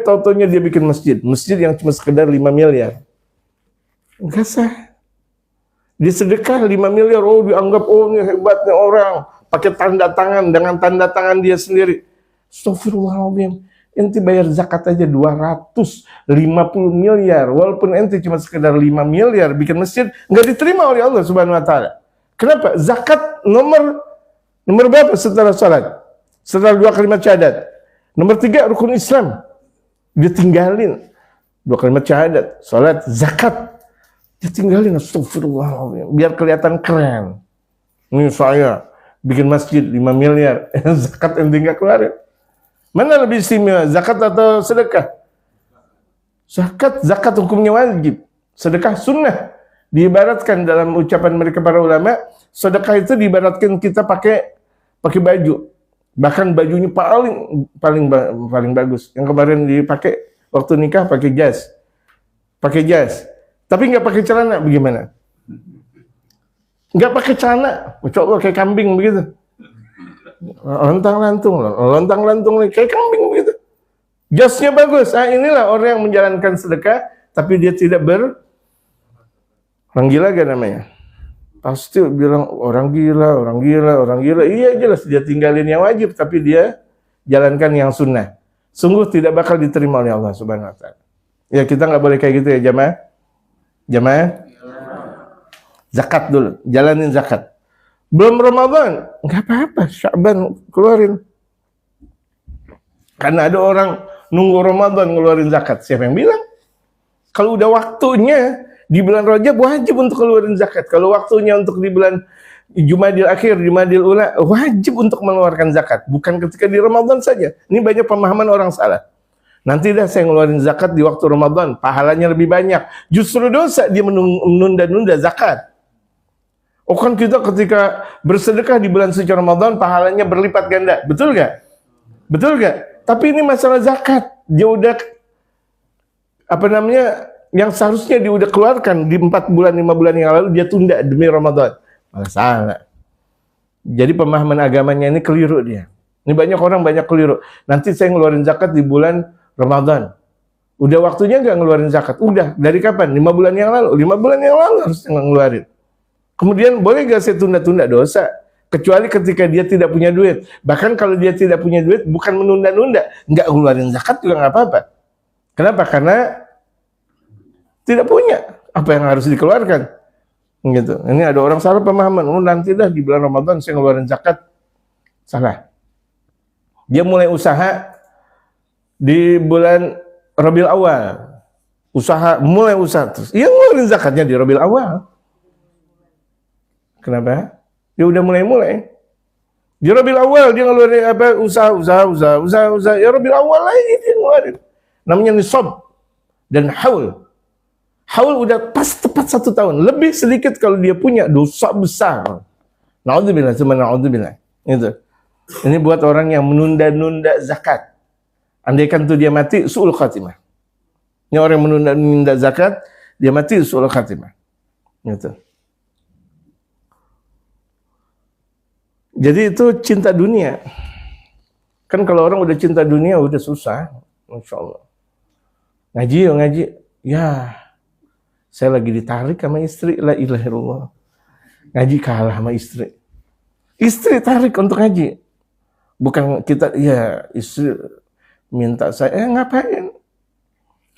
Tautonya dia bikin masjid. Masjid yang cuma sekedar 5 miliar. Enggak sah. Dia sedekah 5 miliar. Oh, dianggap, oh ini hebatnya orang. Pakai tanda tangan, dengan tanda tangan dia sendiri. Astagfirullahaladzim. Ente bayar zakat aja 250 miliar. Walaupun ente cuma sekedar 5 miliar bikin masjid, nggak diterima oleh Allah Subhanahu wa taala. Kenapa? Zakat nomor berapa setelah salat? Setelah 2 kalimat syahadat. Nomor 3 rukun Islam. Dia tinggalin 2 kalimat syahadat, salat, zakat. Dia tinggalin, astagfirullahaladzim. Biar kelihatan keren. Ini saya bikin masjid 5 miliar. Zakat ente nggak keluarin. Mana lebih istimewa, zakat atau sedekah? Zakat hukumnya wajib. Sedekah sunnah. Diibaratkan dalam ucapan mereka para ulama, sedekah itu diibaratkan kita pakai pakai baju. Bahkan bajunya paling bagus. Yang kemarin dipakai waktu nikah pakai jas. Pakai jas. Tapi nggak pakai celana, bagaimana? Nggak pakai celana, Masya Allah kayak kambing begitu. Lontang-lantung kayak kambing begitu. Jasnya bagus. Nah, inilah orang yang menjalankan sedekah, tapi dia tidak orang gila gak namanya? Pasti bilang orang gila. Iya jelas dia tinggalin yang wajib, tapi dia jalankan yang sunnah. Sungguh tidak bakal diterima oleh Allah Subhanahu Wa Taala. Ya kita nggak boleh kayak gitu ya jamaah. Zakat dulu, jalanin zakat. Belum Ramadan, nggak apa-apa, Sya'ban keluarin. Karena ada orang nunggu Ramadan ngeluarin zakat. Siapa yang bilang? Kalau udah waktunya di bulan Rajab wajib untuk keluarin zakat. Kalau waktunya untuk di bulan Jumadil Akhir, Jumadil Ula, wajib untuk mengeluarkan zakat. Bukan ketika di Ramadan saja. Ini banyak pemahaman orang salah. Nanti dah saya ngeluarin zakat di waktu Ramadan, pahalanya lebih banyak. Justru dosa dia menunda-nunda zakat. Oh kan kita ketika bersedekah di bulan suci Ramadan, pahalanya berlipat ganda. Betul gak? Tapi ini masalah zakat. Dia udah yang seharusnya dia udah keluarkan di 4 bulan 5 bulan yang lalu, dia tunda demi Ramadan. Malah salah. Jadi pemahaman agamanya ini keliru dia. Ini banyak keliru. Nanti saya ngeluarin zakat di bulan Ramadan. Udah waktunya nggak ngeluarin zakat? Udah. Dari kapan? 5 bulan yang lalu. 5 bulan yang lalu harus ngeluarin. Kemudian boleh nggak saya tunda-tunda? Dosa. Kecuali ketika dia tidak punya duit. Bahkan kalau dia tidak punya duit, bukan menunda-nunda, nggak ngeluarin zakat juga nggak apa-apa. Kenapa? Karena tidak punya apa yang harus dikeluarkan. Gitu. Ini ada orang salah pemahaman. Oh nanti dah di bulan Ramadan saya ngeluarin zakat. Salah. Dia mulai usaha di bulan Rabiul Awal. Mulai usaha terus. Dia ngeluarin zakatnya di Rabiul Awal. Kenapa? Dia udah mulai. Di Rabiul Awal dia ngeluarin usaha. Ya Rabiul Awal lagi dia ngeluarin. Namanya nisab dan haul. Haul udah pas tepat 1 tahun. Lebih sedikit kalau dia punya dosa besar. Na'udzubillah, cuma na'udzubillah. Itu. Ini buat orang yang menunda-nunda zakat. Andaikan tuh dia mati, su'ul khatimah. Ini orang yang menunda-nunda zakat, dia mati su'ul khatimah. Gitu. Jadi itu cinta dunia. Kan kalau orang udah cinta dunia, udah susah. Masya Allah. Ngaji. Ya, saya lagi ditarik sama istri. La ilaha illallah. Ngaji kalah sama istri. Istri tarik untuk ngaji. Bukan kita, ya istri minta saya, ngapain?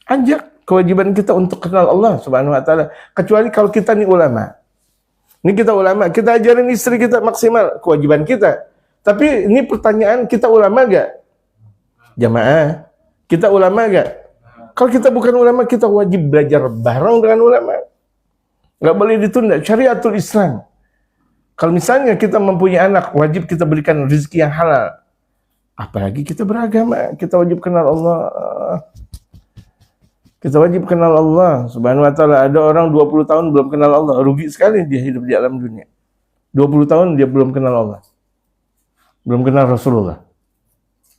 Ajak. Kewajiban kita untuk kenal Allah Subhanahu Wa Taala. Kecuali kalau kita nih ulama. Ini kita ulama, kita ajarin istri kita maksimal, kewajiban kita. Tapi ini pertanyaan, kita ulama gak? Jamaah, kita ulama gak? Kalau kita bukan ulama, kita wajib belajar bareng dengan ulama. Gak boleh ditunda, syariatul Islam. Kalau misalnya kita mempunyai anak, wajib kita berikan rezeki yang halal. Apalagi kita beragama, kita wajib kenal Allah. Kita wajib kenal Allah Subhanahu Wa Taala. Ada orang 20 tahun belum kenal Allah. Rugi sekali dia hidup di alam dunia. 20 tahun dia belum kenal Allah. Belum kenal Rasulullah.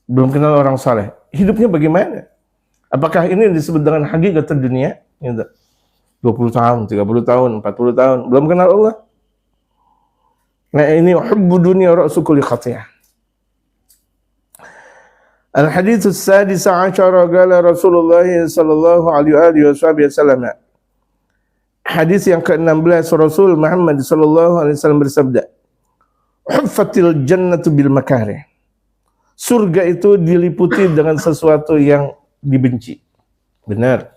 Belum kenal orang saleh. Hidupnya bagaimana? Apakah ini disebut dengan hakikatul dunia? 20 tahun, 30 tahun, 40 tahun. Belum kenal Allah. Nah ini hubbu dunia ra'su kulli khatiyah. Al-hadits as-sadis 'ashara qala Rasulullah sallallahu alaihi wasallam. Hadis yang ke-16 Rasul Muhammad sallallahu alaihi wasallam bersabda, "Huffatil jannatu bil makarih." Surga itu diliputi dengan sesuatu yang dibenci. Benar.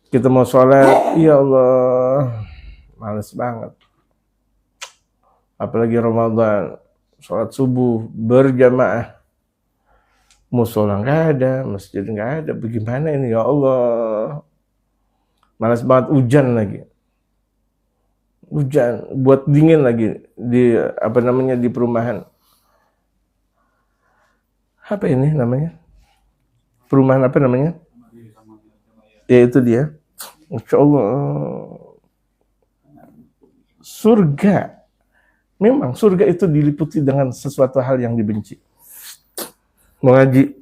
Kita mau sholat, ya Allah, males banget. Apalagi Ramadan, sholat subuh berjamaah. Musola nggak ada, masjid nggak ada, bagaimana ini ya Allah? Malas banget, hujan lagi. Hujan, buat dingin lagi di di perumahan. Apa ini namanya? Perumahan apa namanya? Ya itu dia. Insya Allah. Surga Memang surga itu diliputi dengan sesuatu hal yang dibenci. Mengaji,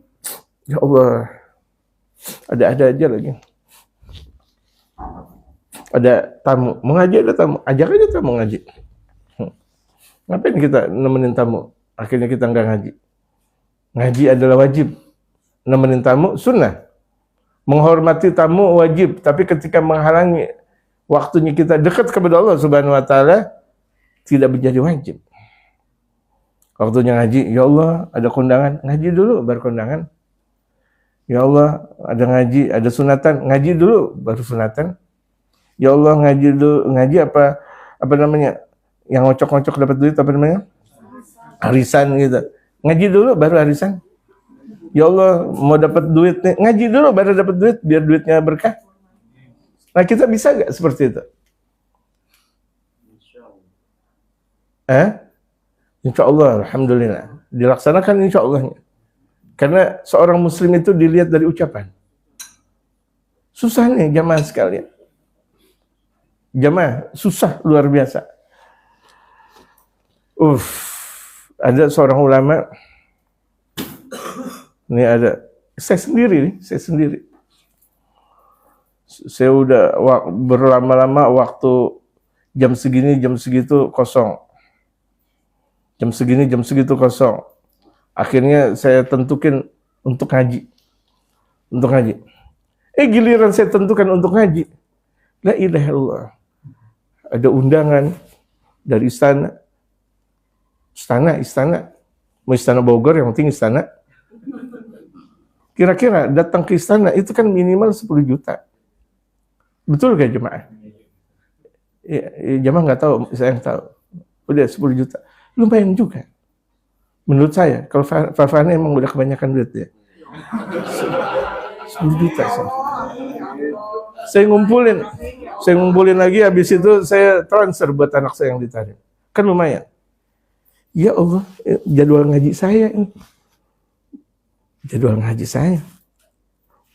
ya Allah, ada aja lagi. Ada tamu, mengaji ada tamu, ajak aja tamu ngaji. Ngapain kita nemenin tamu? Akhirnya kita nggak ngaji. Ngaji adalah wajib. Nemenin tamu sunnah. Menghormati tamu wajib, tapi ketika menghalangi waktunya kita dekat kepada Allah Subhanahu wa taala tidak menjadi wajib. Waktunya ngaji, ya Allah, ada kondangan, ngaji dulu baru kondangan. Ya Allah, ada ngaji, ada sunatan, ngaji dulu baru sunatan. Ya Allah, ngaji dulu, ngaji apa namanya? Yang ngocok-ngocok dapat duit apa namanya? Arisan gitu. Ngaji dulu baru arisan. Ya Allah, mau dapat duit nih, ngaji dulu baru dapat duit biar duitnya berkah. Nah, kita bisa nggak seperti itu? Insya Allah, alhamdulillah. Dilaksanakan insya Allahnya. Karena seorang muslim itu dilihat dari ucapan. Susah nih jamaah sekalian. Jamaah, susah luar biasa. Ada seorang ulama, ini ada, saya sendiri. Saya udah berlama-lama waktu jam segini, jam segitu kosong. Jam segini, jam segitu kosong. Akhirnya saya tentukan untuk ngaji. Giliran saya tentukan untuk ngaji. La ilaha illallah. Ada undangan dari istana. Mau istana Bogor, yang penting istana. Kira-kira datang ke istana itu kan minimal 10 juta. Betul gak jemaah? Ya, jemaah nggak tahu, saya yang tahu. Udah 10 juta. Lumayan juga. Menurut saya, kalau Fafana emang udah kebanyakan duit ya. 10 juta sih. Saya ngumpulin lagi, habis itu saya transfer buat anak saya yang ditarik. Kan lumayan. Ya Allah, jadwal ngaji saya ini.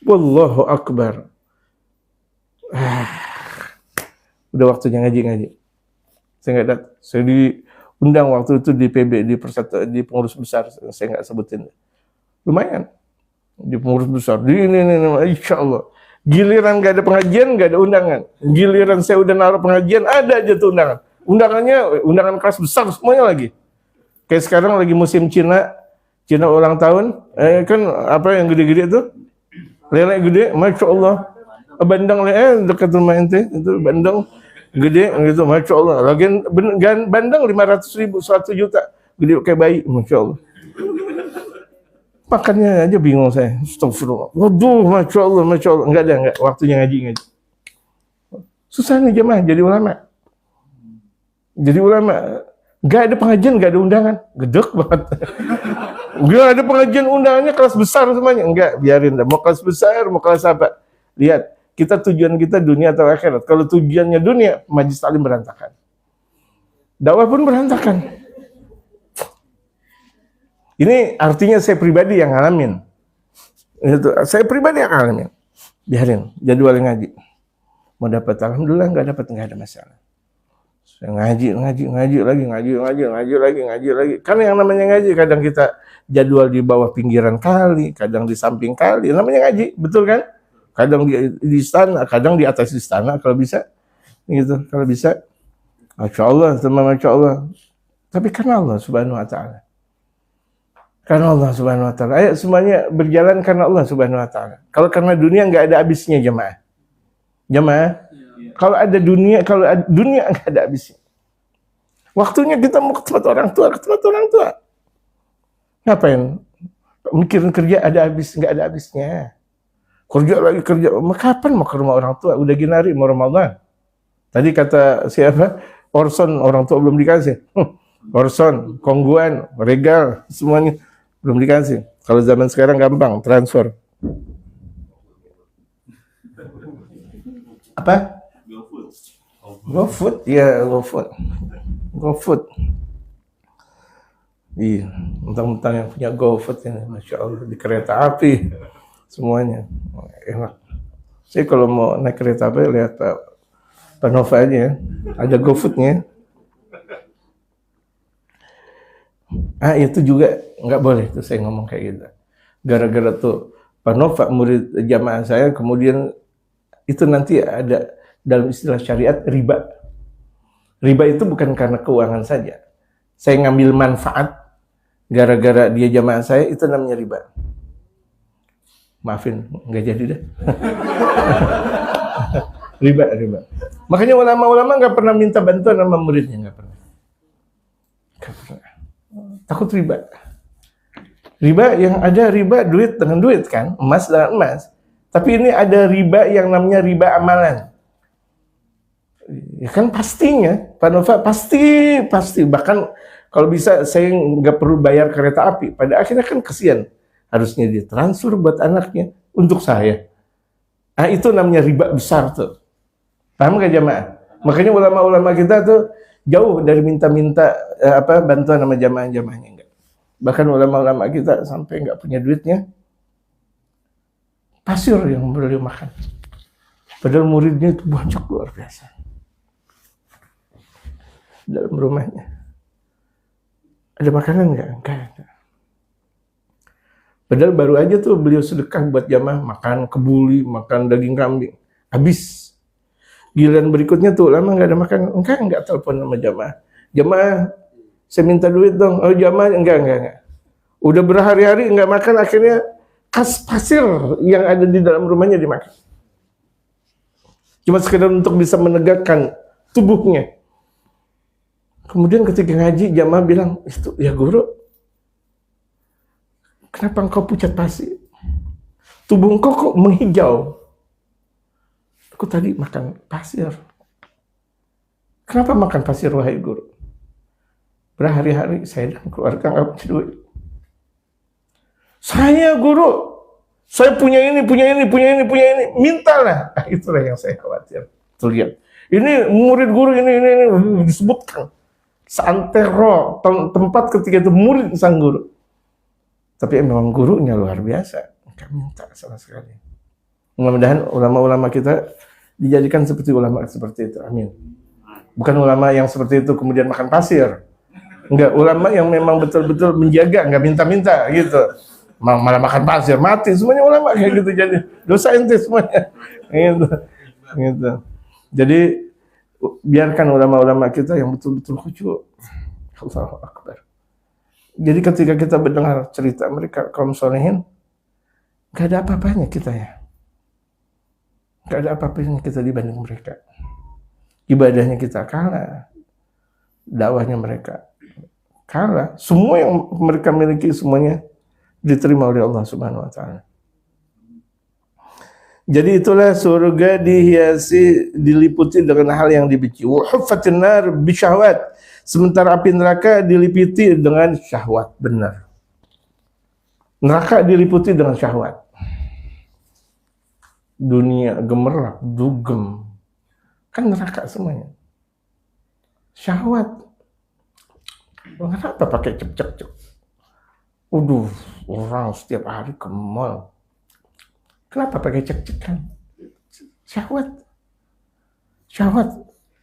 Wallahu akbar. Udah waktunya ngaji. Saya nggak datang. Saya diundang waktu itu di PB, di pengurus besar. Saya nggak sebutin. Lumayan. Di pengurus besar. Ini, insya Allah. Giliran nggak ada pengajian, nggak ada undangan. Giliran saya udah naruh pengajian, ada aja tuh undangan. Undangan kelas besar semuanya lagi. Kayak sekarang lagi musim Cina ulang tahun, kan apa yang gede-gede itu, lele gede, masya Allah, bandeng dekat rumah ente itu bandeng gede gitu, masya Allah. Lagi bandeng 500.000, 1 juta, gede kayak bayi, masya Allah. Makannya aja bingung saya, astagfirullah. Waduh, masya Allah, enggak waktunya ngaji. Susah nih jemaah jadi ulama. Gak ada pengajian, gak ada undangan. Gedek banget. Gak ada pengajian, undangannya kelas besar semuanya. Enggak, biarin dah. Mau kelas besar, mau kelas apa. Lihat, tujuan kita dunia atau akhirat. Kalau tujuannya dunia, majlis taklim berantakan. Dakwah pun berantakan. Ini artinya saya pribadi yang ngalamin. Saya pribadi yang ngalamin. Biarin, jadwal ngaji. Mau dapat, alhamdulillah, nggak ada masalah. Ngaji lagi. Karena yang namanya ngaji, kadang kita jadwal di bawah pinggiran kali, kadang di samping kali, namanya ngaji, betul kan? Kadang di istana, kadang di atas istana, kalau bisa, gitu. Kalau bisa, masya Allah, Tapi karena Allah Subhanahu Wa Taala. Ayo semuanya berjalan karena Allah Subhanahu Wa Taala. Kalau karena dunia nggak ada habisnya jemaah. Kalau dunia nggak ada habisnya. Waktunya kita mau ke tempat orang tua. Ngapain? Mikirin kerja nggak ada habisnya. Kerja. Kapan mau ke rumah orang tua? Udah gini hari mau Ramadan. Tadi kata siapa? Orson, orang tua belum dikasih. Orson, Kongguan, Regal, semuanya belum dikasih. Kalau zaman sekarang gampang, transfer. Apa? GoFood. Iya, mentang-mentang yang punya GoFood ini, masya Allah, di kereta api semuanya enak. Saya kalau mau naik kereta api lihat Pak Nova aja ya, ada GoFoodnya. Itu juga nggak boleh tuh saya ngomong kayak gitu. Gara-gara tuh Pak Nova murid jamaah saya, kemudian itu nanti ada dalam istilah syariat riba. Riba itu bukan karena keuangan saja. Saya ngambil manfaat gara-gara dia jamaah saya, itu namanya riba. Maafin, nggak jadi dah. riba. Makanya ulama-ulama nggak pernah minta bantuan sama muridnya, nggak pernah. Takut riba. Riba yang ada riba duit dengan duit kan, emas dengan emas. Tapi ini ada riba yang namanya riba amalan. Ya kan pastinya, Pak Nova pasti. Bahkan kalau bisa saya nggak perlu bayar kereta api. Pada akhirnya kan kesian. Harusnya dia transfer buat anaknya untuk saya. Itu namanya riba besar tuh. Paham gak jamaah? Makanya ulama-ulama kita tuh jauh dari minta-minta bantuan sama jamaah-jamaahnya, enggak. Bahkan ulama-ulama kita sampai nggak punya duitnya, pasir yang beliau makan. Padahal muridnya itu banyak luar biasa dalam rumahnya. Ada makanan nggak? Enggak. Padahal baru aja tuh beliau sedekah buat jamaah, makan kebuli, makan daging kambing, habis. Giliran berikutnya tuh lama nggak ada makan, enggak telepon sama jamaah. Jamaah, saya minta duit dong. Oh jamaah, enggak. Udah berhari-hari nggak makan, akhirnya kas pasir yang ada di dalam rumahnya dimakan. Cuma sekedar untuk bisa menegakkan tubuhnya. Kemudian ketika ngaji, jamaah bilang, itu ya guru, kenapa engkau pucat pasir? Tubuh engkau kok menghijau? Aku tadi makan pasir. Kenapa makan pasir, wahai guru? Berhari-hari saya dan keluarga nggak punya duit. Saya guru, saya punya ini, mintalah. Itulah yang saya khawatir. Tuh lihat, ini murid guru ini disebutkan. Santero, tempat ketika itu murid sang guru. Tapi memang gurunya luar biasa. Enggak minta sama sekali. Mudah-mudahan ulama-ulama kita dijadikan seperti ulama seperti itu. Amin. Bukan ulama yang seperti itu kemudian makan pasir. Enggak, ulama yang memang betul-betul menjaga, enggak minta-minta gitu. Malah makan pasir, mati. Semuanya ulama kayak gitu jadi. Dosa ente semuanya. Gitu. Jadi biarkan ulama-ulama kita yang betul-betul khusyuk. Allahu Akbar. Jadi ketika kita mendengar cerita mereka kaum solehin, gak ada apa-apanya kita ya. Gak ada apa-apanya kita dibanding mereka. Ibadahnya kita kalah. Dakwahnya mereka kalah. Semua yang mereka miliki semuanya diterima oleh Allah Subhanahu wa taala. Jadi itulah surga dihiasi, diliputi dengan hal yang dibenci. Wa huffatin nar bisyahwat. Sementara api neraka diliputi dengan syahwat, benar. Neraka diliputi dengan syahwat. Dunia gemerlap, dugem. Kan neraka semuanya. Syahwat. Kenapa pakai cep-cep? Orang setiap hari ke mall. Kenapa pakai cek-cekan? Syahwat.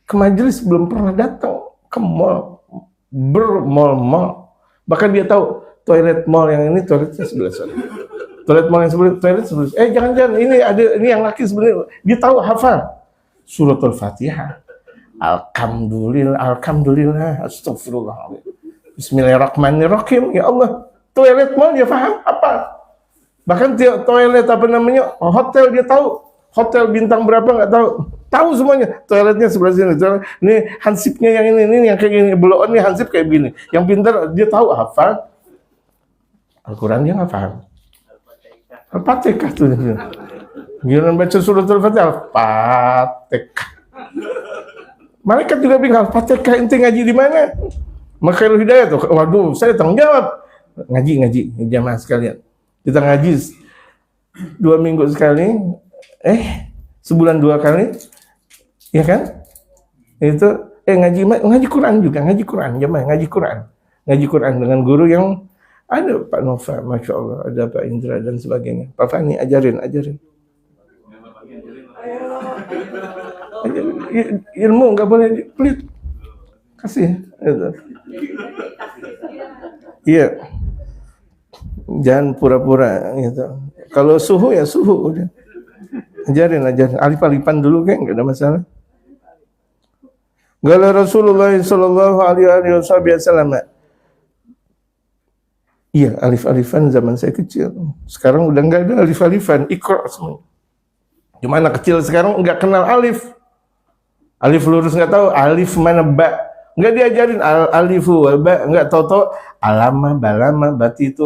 Ke majelis belum pernah datang, ke mall, bermall-mall. Bahkan dia tahu toilet mall yang ini toiletnya sebelah sana. Toilet mall yang sebelah, toilet sebelah. Jangan, ini yang laki sebenarnya. Dia tahu hafal suratul Fatihah. Alhamdulillah, astagfirullah. Bismillahirrahmanirrahim. Ya Allah, toilet mall dia paham apa? Bahkan toilet hotel dia tahu. Hotel bintang berapa nggak tahu. Tahu semuanya. Toiletnya sebelah sini. Ini hansipnya yang ini yang kayak gini. Beloan nih hansip kayak gini. Yang pintar dia tahu hafal. Al-Quran dia nggak paham. Al-Fatihah tuh. Giliran baca suratul Fatihah. Al-Fatihah. Malaikat juga bingung. Al-Fatihah ente ngaji di mana? Makhluk hidayah tuh. Waduh, saya tanggung jawab. Ngaji jamaah sekalian. Kita ngaji 2 minggu sekali, sebulan 2 kali, ya kan? Itu ngaji Quran juga, jamaah ngaji Quran dengan guru yang ada Pak Nova, masya Allah, ada Pak Indra dan sebagainya. Pak Fani ajarin. Ilmu nggak boleh pelit, kasih. Itu. Iya. Jangan pura-pura gitu. Kalau suhu ya suhu udah. Ajarin. Alif-alifan dulu kan enggak ada masalah. Qala Rasulullah sallallahu alaihi wasallam. Iya, alif-alifan zaman saya kecil. Sekarang udah enggak ada alif-alifan, Iqra semua. Cuma anak kecil sekarang enggak kenal alif. Alif lurus enggak tahu, alif mana ba. Enggak diajarin alifu ba, enggak tahu alama, balama, bati itu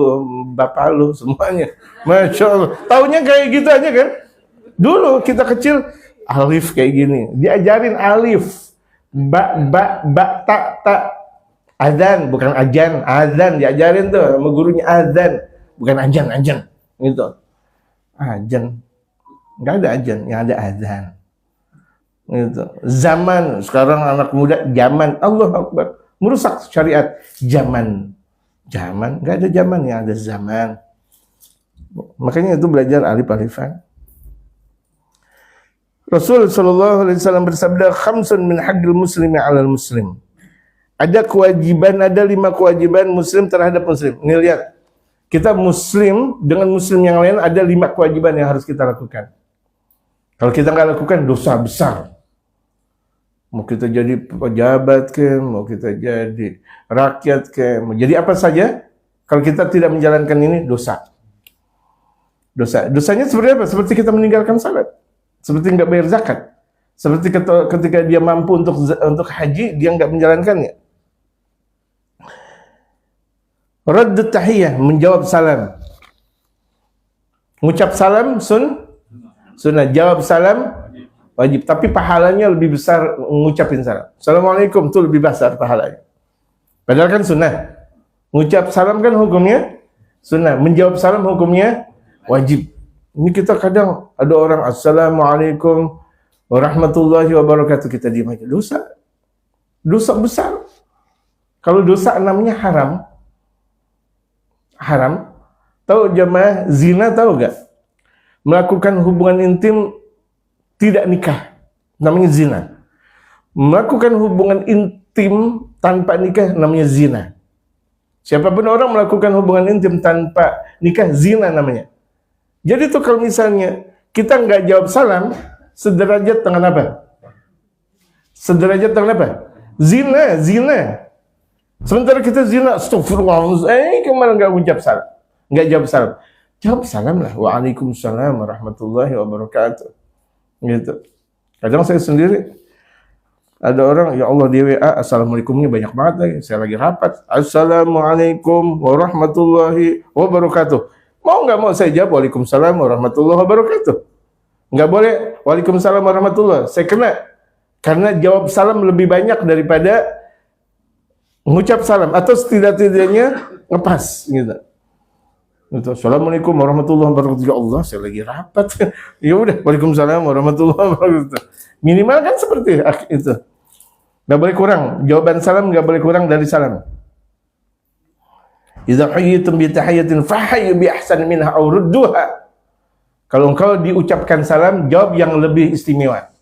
bapak lu semuanya. Masya Allah. Taunya kayak gitu aja kan? Dulu kita kecil alif kayak gini, diajarin alif. Ba, ta, azan, bukan ajan, azan diajarin tuh sama gurunya azan, bukan ajan, gitu. Ajan, nggak ada ajan, yang ada azan, gitu. Zaman, sekarang anak muda, zaman, Allah Akbar, merusak syariat, zaman, nggak ada zaman, yang ada zaman. Makanya itu belajar alif-alifan. Rasul sallallahu alaihi wasallam bersabda, khamsun min haqqil muslimi 'alal muslim. Ada kewajiban, ada 5 kewajiban muslim terhadap muslim. Ini lihat, kita muslim dengan muslim yang lain ada 5 kewajiban yang harus kita lakukan. Kalau kita nggak lakukan, dosa besar. Mau kita jadi pejabat ke, mau kita jadi rakyat ke, mau jadi apa saja, kalau kita tidak menjalankan ini, dosa. Dosanya seperti apa? Seperti kita meninggalkan salat. Seperti nggak bayar zakat, seperti ketika dia mampu untuk haji, dia nggak menjalankannya. Raddut tahiyah, menjawab salam. Mengucap salam sunnah, jawab salam wajib. Tapi pahalanya lebih besar mengucapin salam. Assalamualaikum itu lebih besar pahalanya. Padahal kan sunnah. Mengucap salam kan hukumnya sunnah, menjawab salam hukumnya wajib. Ini kita kadang ada orang assalamualaikum warahmatullahi wabarakatuh, kita diam aja. Dosa besar. Kalau dosa namanya haram. Tahu jamaah zina, tahu gak? Melakukan hubungan intim tidak nikah, namanya zina. Melakukan hubungan intim tanpa nikah namanya zina. Siapapun orang melakukan hubungan intim tanpa nikah, zina namanya. Jadi tuh kalau misalnya kita nggak jawab salam, sederajat dengan apa? Zina. Sementara kita zina, astagfirullah, kemana nggak ucap salam, nggak jawab salam. Jawab salam lah, waalaikumsalam warahmatullahi wabarakatuh. Gitu. Kadang saya sendiri, ada orang, ya Allah di WA, assalamualaikumnya banyak banget lagi. Saya lagi rapat, assalamualaikum warahmatullahi wabarakatuh. Mau nggak mau saya jawab waalaikumsalam warahmatullahi wabarakatuh. Nggak boleh waalaikumsalam warahmatullahi. Saya kena, karena jawab salam lebih banyak daripada mengucap salam, atau setidak-tidaknya ngepas gitu. Assalamualaikum warahmatullahi wabarakatuh. Ya Allah, saya lagi rapat. Ya udah, waalaikumsalam warahmatullahi wabarakatuh. Minimal kan seperti itu. Nggak boleh kurang. Jawaban salam nggak boleh kurang dari salam. Idza hayyitum bi tahiyatin fahayyu bi ahsani minha aw rudduha. Kalau engkau diucapkan salam, jawab yang lebih istimewa.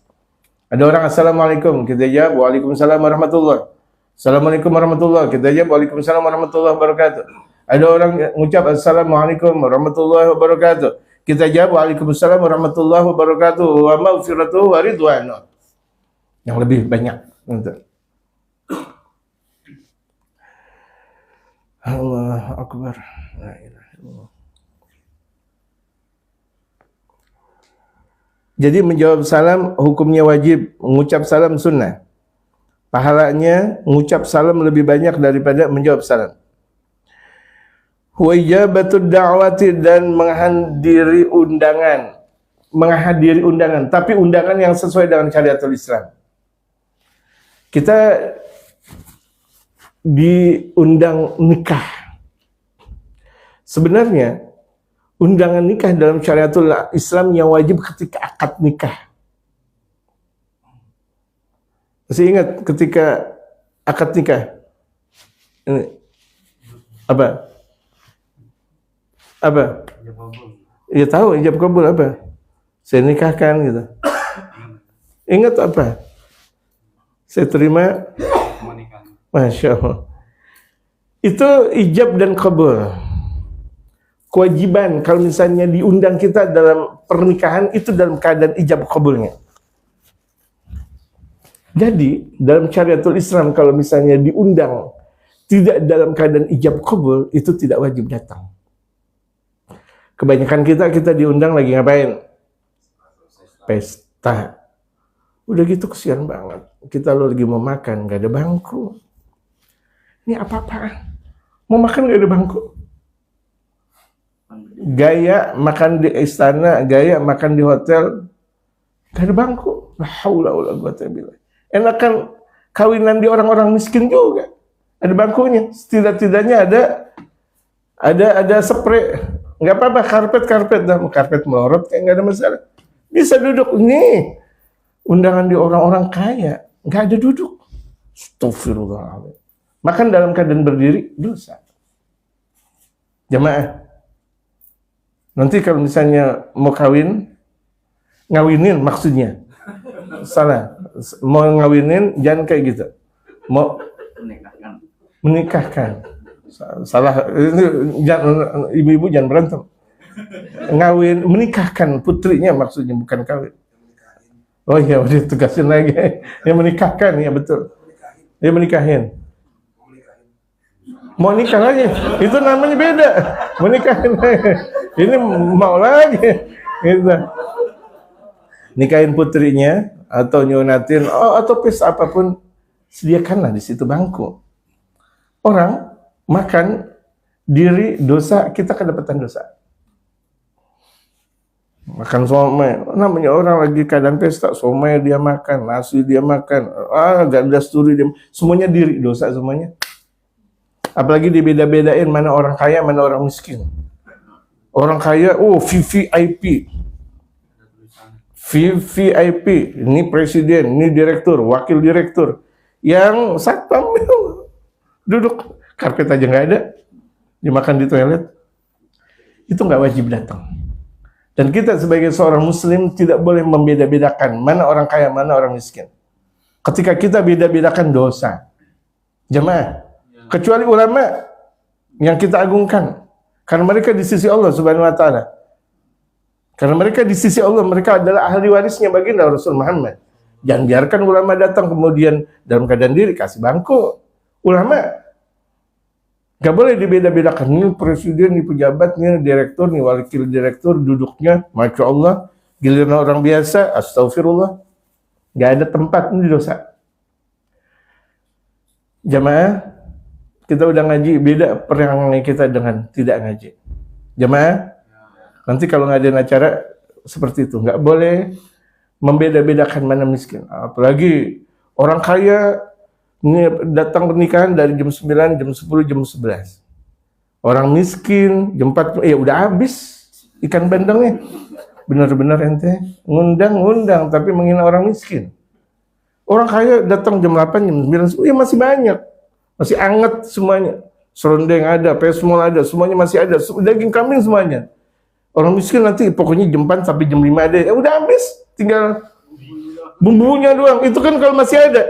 Ada orang assalamualaikum, kita jawab waalaikumsalam warahmatullahi. Assalamualaikum warahmatullahi, kita jawab waalaikumsalam warahmatullahi wabarakatuh. Ada orang mengucap assalamualaikum warahmatullahi wabarakatuh, kita jawab waalaikumsalam warahmatullahi wabarakatuh wa maghfiratuhu wa ridwanuh. Yang lebih banyak untuk Allahu Akbar. La ilaha illallah. Jadi menjawab salam hukumnya wajib, mengucap salam sunnah. Pahalanya mengucap salam lebih banyak daripada menjawab salam. Wa ijabatud da'wati, dan menghadiri undangan, tapi undangan yang sesuai dengan syariatul Islam. Kita diundang nikah. Sebenarnya undangan nikah dalam syariatul Islam yang wajib ketika akad nikah. Masih ingat ketika akad nikah? Ini apa? Ya tahu ijab kabul apa? Saya nikahkan gitu. Ingat apa? Saya terima. Masya Allah. Itu ijab dan qabul. Kewajiban kalau misalnya diundang kita dalam pernikahan itu dalam keadaan ijab qabulnya. Jadi dalam syariatul Islam kalau misalnya diundang tidak dalam keadaan ijab qabul itu tidak wajib datang. Kebanyakan kita diundang lagi ngapain? Pesta. Udah gitu kesian banget. Kita lagi mau makan gak ada bangku. Ini apa-apaan? Mau makan gak ada bangku. Gaya makan di istana, gaya makan di hotel, gak ada bangku. La haula wala quwwata illa billah. Enakan kawinan di orang-orang miskin juga. Ada bangkunya. Setidak-tidaknya ada spray. Nggak apa-apa, karpet dah, karpet melorot kayak nggak ada masalah. Bisa duduk nih. Undangan di orang-orang kaya, nggak ada duduk. Astagfirullahaladzim. Makan dalam keadaan berdiri dosa. Jamaah. Nanti kalau misalnya mau ngawinin maksudnya. Salah. Mau ngawinin jangan kayak gitu. Mau menikahkan. Salah. Ibu-ibu jangan berantem. Menikahkan putrinya maksudnya bukan kawin. Oh iya, udah tugasin lagi. Ya menikahkan, ya betul. Ya menikahin. Mau nikah lagi, itu namanya beda. Menikahin lagi. Ini mau lagi. Gitu. Nikahin putrinya atau nyunatin, atau pesta apapun, sediakanlah di situ bangku. Orang makan diri dosa, kita kedapatan dosa. Makan somai, namanya orang lagi keadaan pesta, somai dia makan, nasi dia makan, gadas turi dia, semuanya diri dosa semuanya. Apalagi dibeda-bedain mana orang kaya, mana orang miskin. Orang kaya, VVIP, VVIP, ini presiden, ini direktur, wakil direktur, yang satpam duduk karpet aja nggak ada, dimakan di toilet, itu nggak wajib datang. Dan kita sebagai seorang muslim tidak boleh membeda-bedakan mana orang kaya, mana orang miskin. Ketika kita beda-bedakan dosa. Jemaah, kecuali ulama yang kita agungkan. Karena mereka di sisi Allah Subhanahu wa taala. Karena mereka di sisi Allah, mereka adalah ahli warisnya baginda Rasul Muhammad. Jangan biarkan ulama datang kemudian dalam keadaan diri kasih bangku. Ulama gak boleh dibeda-bedakan, ini presiden, ini pejabat, ini direktur, ini wakil direktur, duduknya, Masya Allah, giliran orang biasa, astagfirullah, gak ada tempat, ini dosa. Jamaah, kita udah ngaji, beda perangai kita dengan tidak ngaji. Jamaah, nanti kalau ngadain acara seperti itu, gak boleh membeda-bedakan mana miskin. Apalagi orang kaya, ini datang pernikahan dari jam 9, jam 10, jam 11. Orang miskin, jam 4, udah habis ikan bandengnya. Benar-benar ente, ngundang, tapi menghina orang miskin. Orang kaya datang jam 8, jam 9, masih banyak. Masih anget semuanya. Serundeng ada, pesmol ada, semuanya masih ada. Daging kambing semuanya. Orang miskin nanti pokoknya jam 4 sampai jam 5 ada. Udah habis, tinggal bumbunya doang. Itu kan kalau masih ada.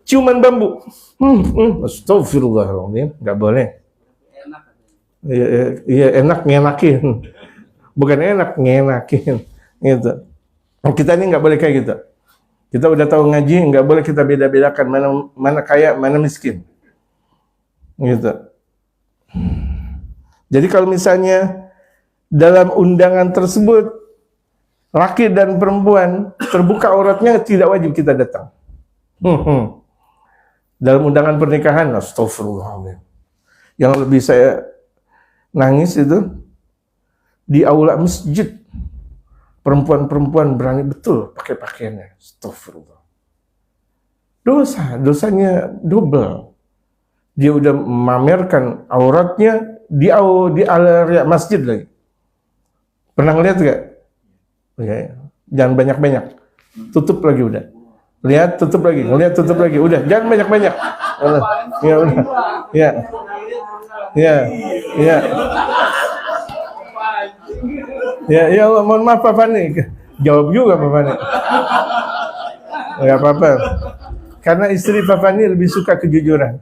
Ciuman bambu. Astagfirullahaladzim, nggak boleh. Iya, enak ngenakin. Bukan enak ngenakin. Gitu. Kita ini nggak boleh kayak gitu. Kita udah tahu ngaji, nggak boleh kita beda-bedakan mana kaya, mana miskin. Gitu. Jadi kalau misalnya dalam undangan tersebut laki dan perempuan terbuka auratnya, tidak wajib kita datang. Dalam undangan pernikahan, astagfirullahaladzim. Yang lebih saya nangis itu di aula masjid. Perempuan-perempuan berani betul pakai pakaiannya. Astagfirullah. Dosanya double. Dia udah memamerkan auratnya di area masjid lagi. Pernah ngeliat gak? Ya, jangan banyak-banyak. Tutup lagi udah. Lihat, tutup lagi, ngelihat, tutup lagi, udah, jangan banyak-banyak. Ya udah, ya Allah, mohon maaf Pak Fani, jawab juga Pak Fani. Gak apa-apa, karena istri Pak Fani lebih suka kejujuran.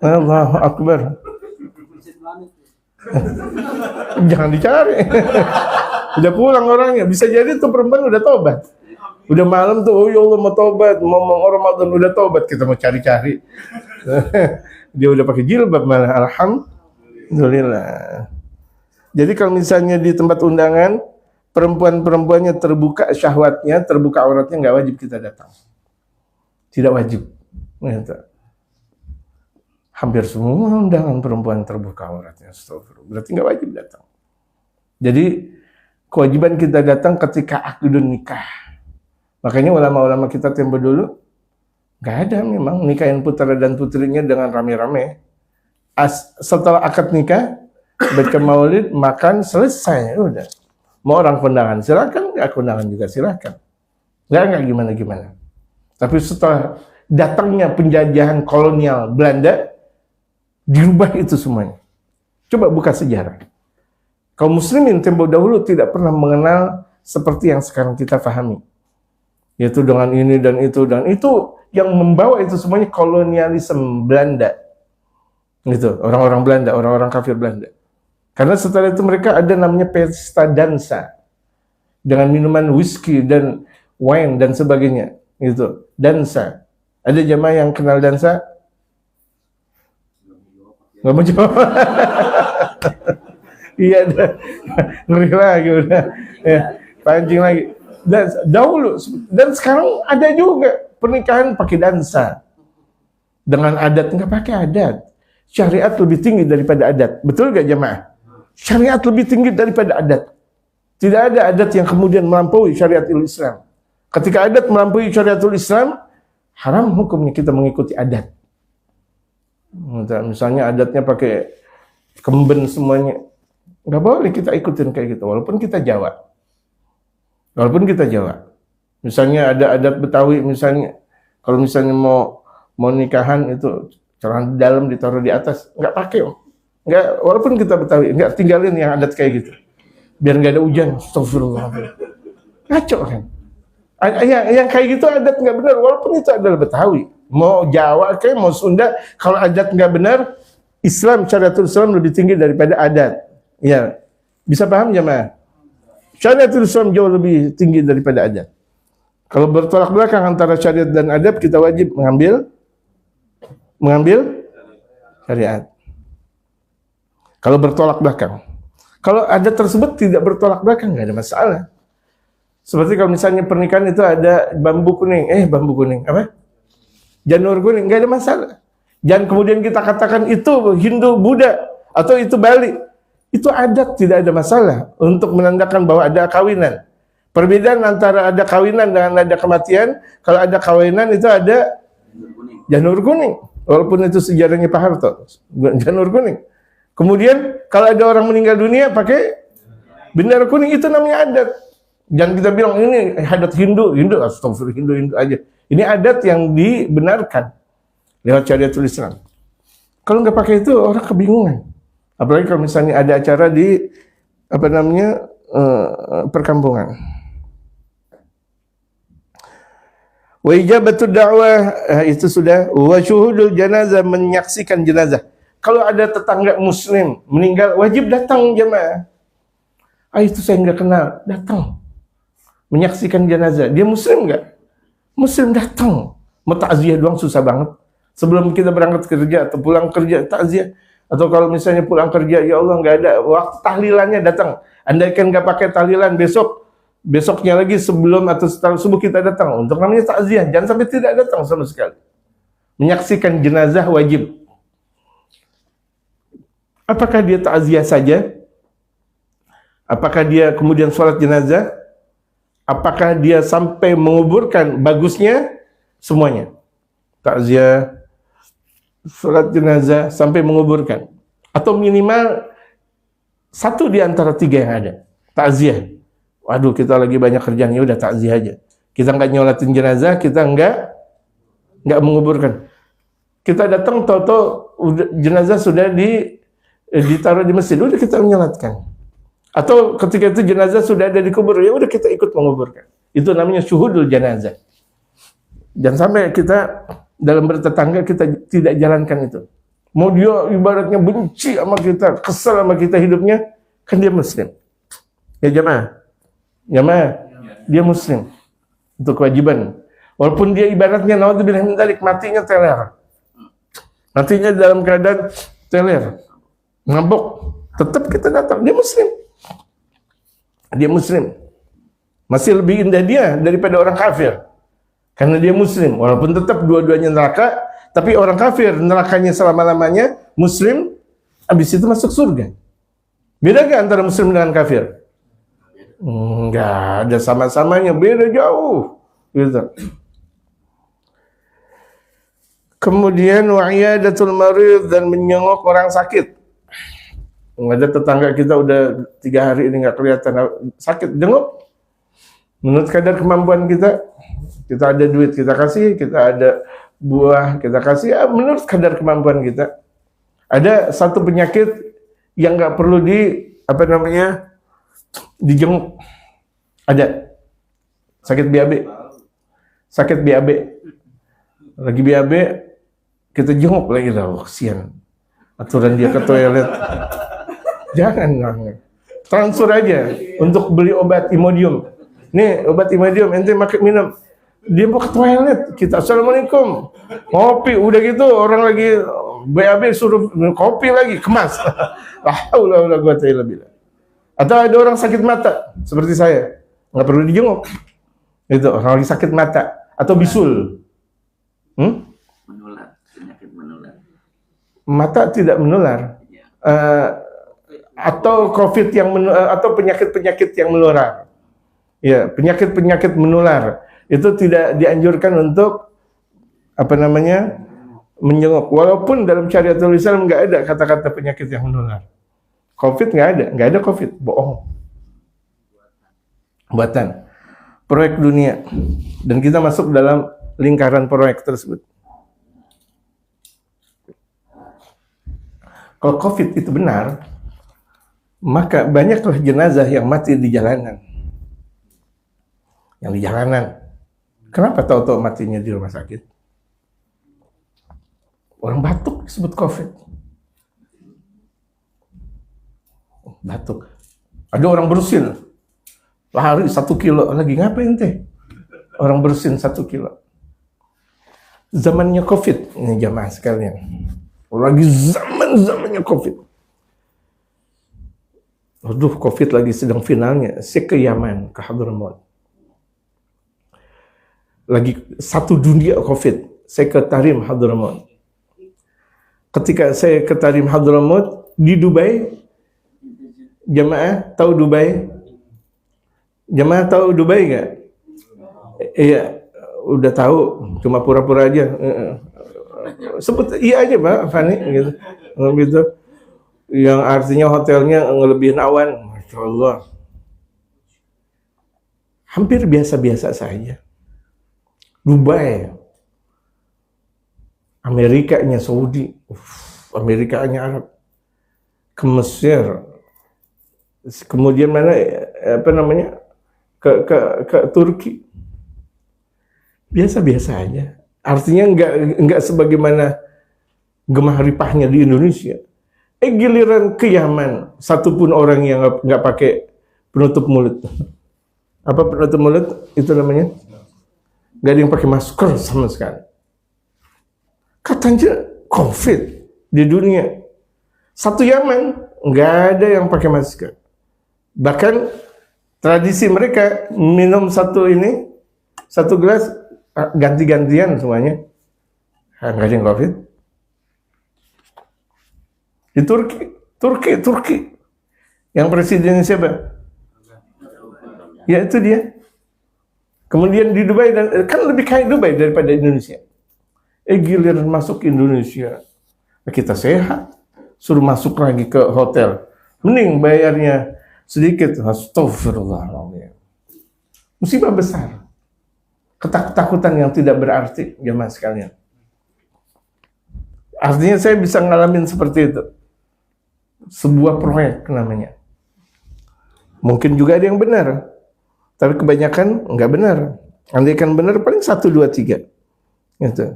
Allahu Akbar. Jangan dicari. Udah pulang orangnya. Bisa jadi tuh perempuan udah tobat. Udah malam tuh, oh ya Allah mau tobat, mau Ramadan udah tobat, kita mau cari-cari. Dia udah pakai jilbab malah, alhamdulillah. Jadi kalau misalnya di tempat undangan, perempuan-perempuannya terbuka syahwatnya, terbuka auratnya, nggak wajib kita datang. Tidak wajib. Hampir semua undangan perempuan terbuka auratnya, berarti nggak wajib datang. Jadi kewajiban kita datang ketika akdun nikah. Makanya ulama-ulama kita tempo dulu nggak ada memang nikahin putra dan putrinya dengan rame-rame. Setelah akad nikah, baca maulid, makan, selesai, udah. Mau orang kondangan silakan, nggak kondangan juga silakan. Nggak gimana-gimana. Tapi setelah datangnya penjajahan kolonial Belanda, dirubah itu semuanya. Coba buka sejarah. Kaum muslimin tempo dahulu tidak pernah mengenal seperti yang sekarang kita pahami. Yaitu dengan ini dan itu yang membawa itu semuanya kolonialisme Belanda. Gitu, orang-orang Belanda, orang-orang kafir Belanda. Karena setelah itu mereka ada namanya pesta dansa. Dengan minuman whisky dan wine dan sebagainya, gitu. Dansa. Ada jamaah yang kenal dansa? Nggak mau jawab. Iya, ngeri lagi udah. Ya, pancing lagi. Dan dahulu dan sekarang ada juga pernikahan pakai dansa dengan adat, nggak pakai adat. Syariat lebih tinggi daripada adat, betul gak jemaah? Syariat lebih tinggi daripada adat. Tidak ada adat yang kemudian melampaui syariatul Islam. Ketika adat melampaui syariatul Islam, haram hukumnya kita mengikuti adat. Misalnya adatnya pakai kemben semuanya, nggak boleh kita ikutin kayak gitu, walaupun kita Jawa. Walaupun kita Jawa, misalnya ada adat Betawi, misalnya kalau misalnya mau nikahan itu celana dalam ditaruh di atas, nggak pakai, nggak, walaupun kita Betawi, nggak tinggalin yang adat kayak gitu, biar nggak ada hujan. Astagfirullah, ngaco kan? Yang kayak gitu adat nggak benar, walaupun itu adalah Betawi, mau Jawa kayak mau Sunda, kalau adat nggak benar, Islam, syariatul Islam lebih tinggi daripada adat. Ya, bisa paham jemaah? Syariatul Islam jauh lebih tinggi daripada adat. Kalau bertolak belakang antara syariat dan adab, kita wajib mengambil syariat. Kalau bertolak belakang. Kalau adat tersebut tidak bertolak belakang, nggak ada masalah. Seperti kalau misalnya pernikahan itu ada bambu kuning, apa? Janur kuning, nggak ada masalah. Jangan kemudian kita katakan itu Hindu, Buddha, atau itu Bali. Itu adat, tidak ada masalah untuk menandakan bahwa ada kawinan. Perbedaan antara ada kawinan dengan ada kematian, kalau ada kawinan itu ada janur kuning. Walaupun itu sejarahnya Pak Harto, janur kuning. Kemudian kalau ada orang meninggal dunia pakai bendera kuning, itu namanya adat. Jangan kita bilang ini adat Hindu, astagfirullah, Hindu aja. Ini adat yang dibenarkan lewat syariatul Islam. Kalau nggak pakai itu orang kebingungan. Apalagi kalau misalnya ada acara di perkampungan. Wa ijabatud da'wah, itu sudah. Wa syuhudul janazah, menyaksikan jenazah. Kalau ada tetangga muslim meninggal, wajib datang jemaah. Itu saya nggak kenal, datang. Menyaksikan jenazah. Dia muslim nggak? Muslim, datang. Mau takziah doang susah banget. Sebelum kita berangkat kerja atau pulang kerja, takziah. Atau kalau misalnya pulang kerja, ya Allah nggak ada waktu tahlilannya, datang. Andaikan nggak pakai tahlilan, besoknya lagi sebelum atau setelah subuh kita datang untuk namanya takziah. Jangan sampai tidak datang sama sekali. Menyaksikan jenazah wajib. Apakah dia takziah saja? Apakah dia kemudian sholat jenazah? Apakah dia sampai menguburkan? Bagusnya semuanya. Takziah, sholat jenazah, sampai menguburkan. Atau minimal satu di antara tiga yang ada. Takziah. Waduh, kita lagi banyak kerjaan, ya udah takziah aja. Kita nggak nyolatin jenazah, kita nggak menguburkan. Kita datang, tahu-tahu jenazah sudah ditaruh di masjid, udah kita menyolatkan. Atau ketika itu jenazah sudah ada di kubur, ya udah kita ikut menguburkan. Itu namanya syuhudul janazah. Jangan sampai kita dalam bertetangga kita tidak jalankan itu. Mau dia ibaratnya benci sama kita, kesel sama kita hidupnya, kan dia muslim. Ya jamaah, dia muslim. Itu kewajiban. Walaupun dia ibaratnya naudzubillah min dzalik, matinya teler. Matinya dalam keadaan teler, mabuk, tetap kita datang. Dia muslim. Dia muslim. Masih lebih indah dia daripada orang kafir. Karena dia muslim, walaupun tetap dua-duanya neraka, tapi orang kafir nerakanya selama-lamanya, muslim habis itu masuk surga. Beda gak antara muslim dengan kafir? Enggak, ada sama-samanya, beda jauh. Gitu. Kemudian wa'iyadatul marid, dan menyengok orang sakit. Ada tetangga kita udah 3 hari ini nggak kelihatan sakit, jenguk. Menurut kadar kemampuan kita ada duit kita kasih, kita ada buah kita kasih, ya menurut kadar kemampuan kita. Ada satu penyakit yang nggak perlu dijenguk. Ada sakit BAB, lagi BAB kita jenguk lagi loh, kasihan. Aturan dia ke toilet. Jangan. Transfer aja untuk beli obat Imodium. Nih, obat Imodium, ente minum. Dia mau ke toilet, kita assalamualaikum. Kopi, udah gitu orang lagi BAB suruh kopi lagi, kemas. Alhamdulillah gua ta'ala. Atau ada orang sakit mata seperti saya, nggak perlu dijenguk. Itu orang lagi sakit mata atau bisul. Penyakit menular. Mata tidak menular. Atau COVID atau penyakit-penyakit yang menular. Ya, penyakit-penyakit menular itu tidak dianjurkan untuk menjenguk. Walaupun dalam syariatul Islam nggak ada kata-kata penyakit yang menular. COVID nggak ada COVID, bohong. Buatan. Proyek dunia. Dan kita masuk dalam lingkaran proyek tersebut. Kalau COVID itu benar, maka banyaklah jenazah yang mati di jalanan. Yang di jalanan. Kenapa tahu-tahu matinya di rumah sakit? Orang batuk disebut COVID. Batuk. Ada orang bersin. Lari 1 kilo. Lagi ngapain teh? Orang bersin 1 kilo. Zamannya COVID. Ini jamaah sekalian. Lagi zamannya COVID. Aduh, COVID lagi sedang finalnya. Saya ke Yaman, ke Hadramaut. Lagi satu dunia COVID. Saya ke Tarim Hadramaut. Ketika saya ke Tarim Hadramaut di Dubai, jamaah tahu Dubai? Jamaah tahu Dubai nggak? Iya, udah tahu, cuma pura-pura aja. Sebut iya aja Pak Fani gitu. Gitu. Yang artinya hotelnya ngelebihin awan, Masya Allah. Hampir biasa-biasa saja. Dubai, Amerikanya Saudi, Amerikanya Arab, ke Mesir, kemudian ke Turki, biasa-biasa aja. Artinya enggak sebagaimana gemah ripahnya di Indonesia. Giliran ke Yaman, satupun orang yang nggak pakai penutup mulut. Apa penutup mulut itu namanya? Nggak ada yang pakai masker sama sekali. Katanya COVID di dunia. Satu Yaman nggak ada yang pakai masker. Bahkan tradisi mereka minum satu gelas ganti-gantian semuanya. Nggak ada yang COVID. Di Turki. Yang presidennya siapa? Ya itu dia. Kemudian di Dubai, dan kan lebih kaya Dubai daripada Indonesia. Giliran masuk Indonesia, kita sehat, suruh masuk lagi ke hotel. Mending bayarnya sedikit. Astagfirullahaladzim. Musibah besar. Ketakutan yang tidak berarti, jemaah sekalian. Artinya saya bisa ngalamin seperti itu. Sebuah proyek namanya. Mungkin juga ada yang benar, tapi kebanyakan enggak benar. Andaikan benar paling 1, 2, 3. Gitu.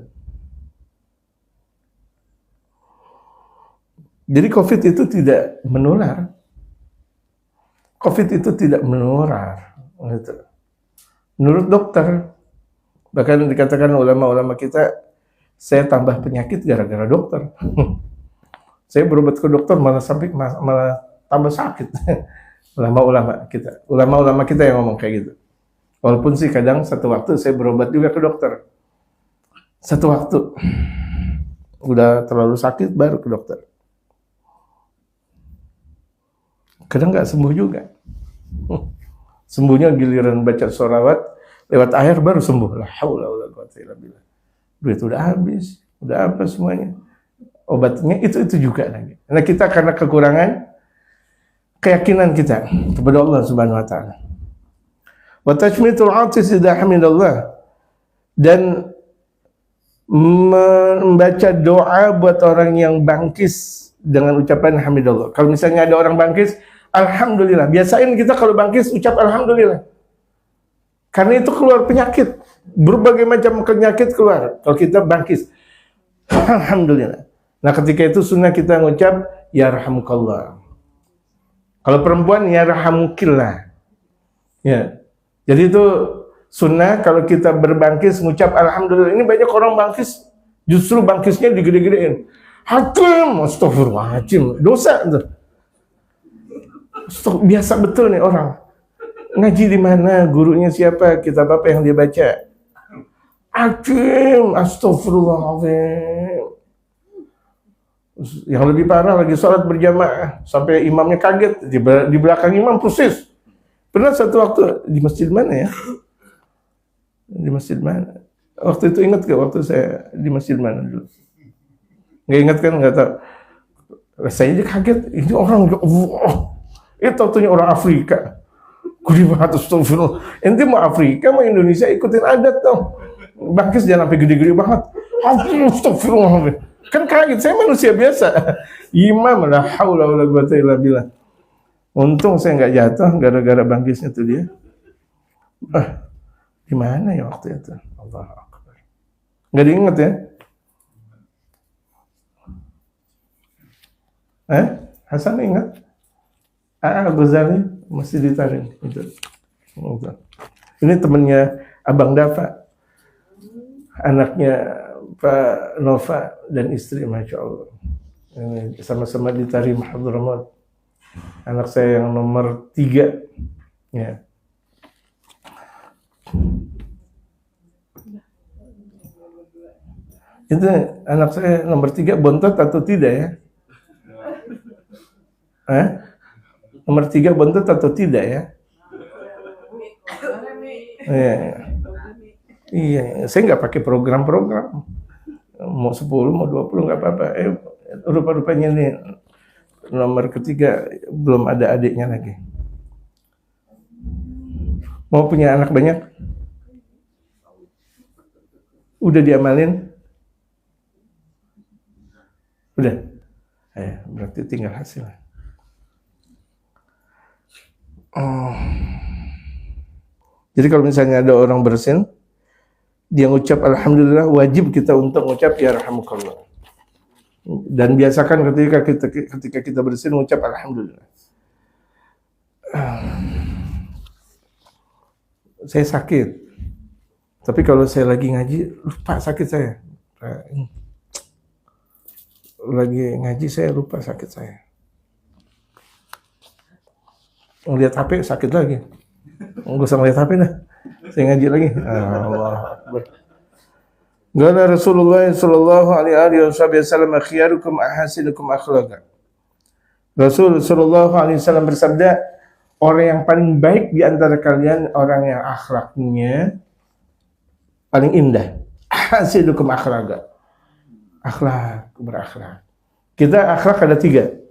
Jadi COVID itu tidak menular. COVID itu tidak menular. Gitu. Menurut dokter, bahkan dikatakan ulama-ulama kita, saya tambah penyakit gara-gara dokter. Saya berobat ke dokter malah tambah sakit. Ulama-ulama kita yang ngomong kayak gitu. Walaupun sih kadang satu waktu saya berobat juga ke dokter. Satu waktu udah terlalu sakit baru ke dokter. Kadang nggak sembuh juga. Sembuhnya giliran baca sholawat lewat air baru sembuh. La haula wala quwwata illa billah. Duit udah habis, udah apa semuanya. Obatnya itu juga lagi. Nah kita karena kekurangan keyakinan kita kepada Allah Subhanahu wa taala. Wa tashmitul 'atis idza hamidallah, dan membaca doa buat orang yang bangkis dengan ucapan hamidallah. Kalau misalnya ada orang bangkis, alhamdulillah. Biasain kita kalau bangkis ucap alhamdulillah. Karena itu keluar penyakit. Berbagai macam penyakit keluar kalau kita bangkis. Alhamdulillah. Nah ketika itu sunnah kita ngucap yarhamukallah. Kalau perempuan yarhamukillah. Ya. Jadi itu sunnah kalau kita berbangkis ngucap alhamdulillah. Ini banyak orang bangkis justru bangkisnya digede-gedein. Hakim, astagfirullahaladzim. Dosa tuh. Biasa betul nih orang. Ngaji di mana, gurunya siapa, kitab apa yang dia baca. Hakim, astagfirullahaladzim. Yang lebih parah lagi sholat berjamaah sampai imamnya kaget di belakang imam persis. Pernah satu waktu di masjid mana ya? Di masjid mana? Waktu itu ingat gak waktu saya di masjid mana dulu? Nggak ingat kan? Nggak tahu. Saya aja kaget. Ini orang itu waktunya orang Afrika. Kudi banget astagfirullah. Ente mau Afrika mau Indonesia ikutin adat dong. Bangkis jangan sampai gede-gede banget. Astagfirullah. Kan kaget, saya manusia biasa. Imam, la haula wala quwwata illa billah. Untung saya nggak jatuh gara-gara bangkisnya tuh dia. Di mana ya waktu itu? Allahu Akbar. Nggak diingat ya? Hasan ingat? Ghazali masih ditarik. Ini temannya Abang Dafa, anaknya Pak Nova dan istri, Masya Allah. Ini sama-sama di Tarim Hadramaut. Anak saya yang nomor 3. Ya. Itu anak saya nomor 3 bontot atau tidak ya? Nomor 3 bontot atau tidak ya? Iya, saya nggak pakai program-program. Mau 10, mau 20 nggak apa-apa. Rupa-rupanya nih nomor 3 belum ada adiknya lagi. Mau punya anak banyak? Udah diamalin? Udah? Berarti tinggal hasil. Jadi kalau misalnya ada orang bersin, dia ngucap alhamdulillah, wajib kita untuk ngucap yarhamukallah. Dan biasakan ketika kita bersin ngucap alhamdulillah. Saya sakit. Tapi kalau saya lagi ngaji, lupa sakit saya. Lagi ngaji saya lupa sakit saya. Ngeliat HP sakit lagi. Nggak usah ngeliat HP dah. Saya ngaji lagi. Allah Akbar. Qala Rasulullah sallallahu alaihi wasallam khiyarukum ahasinukum akhlaqa. Rasul sallallahu alaihi wasallam bersabda, orang yang paling baik di antara kalian orang yang akhlaknya paling indah. Ahasinukum akhlaqa. Akhlak, berakhlak. Kita akhlak ada 3.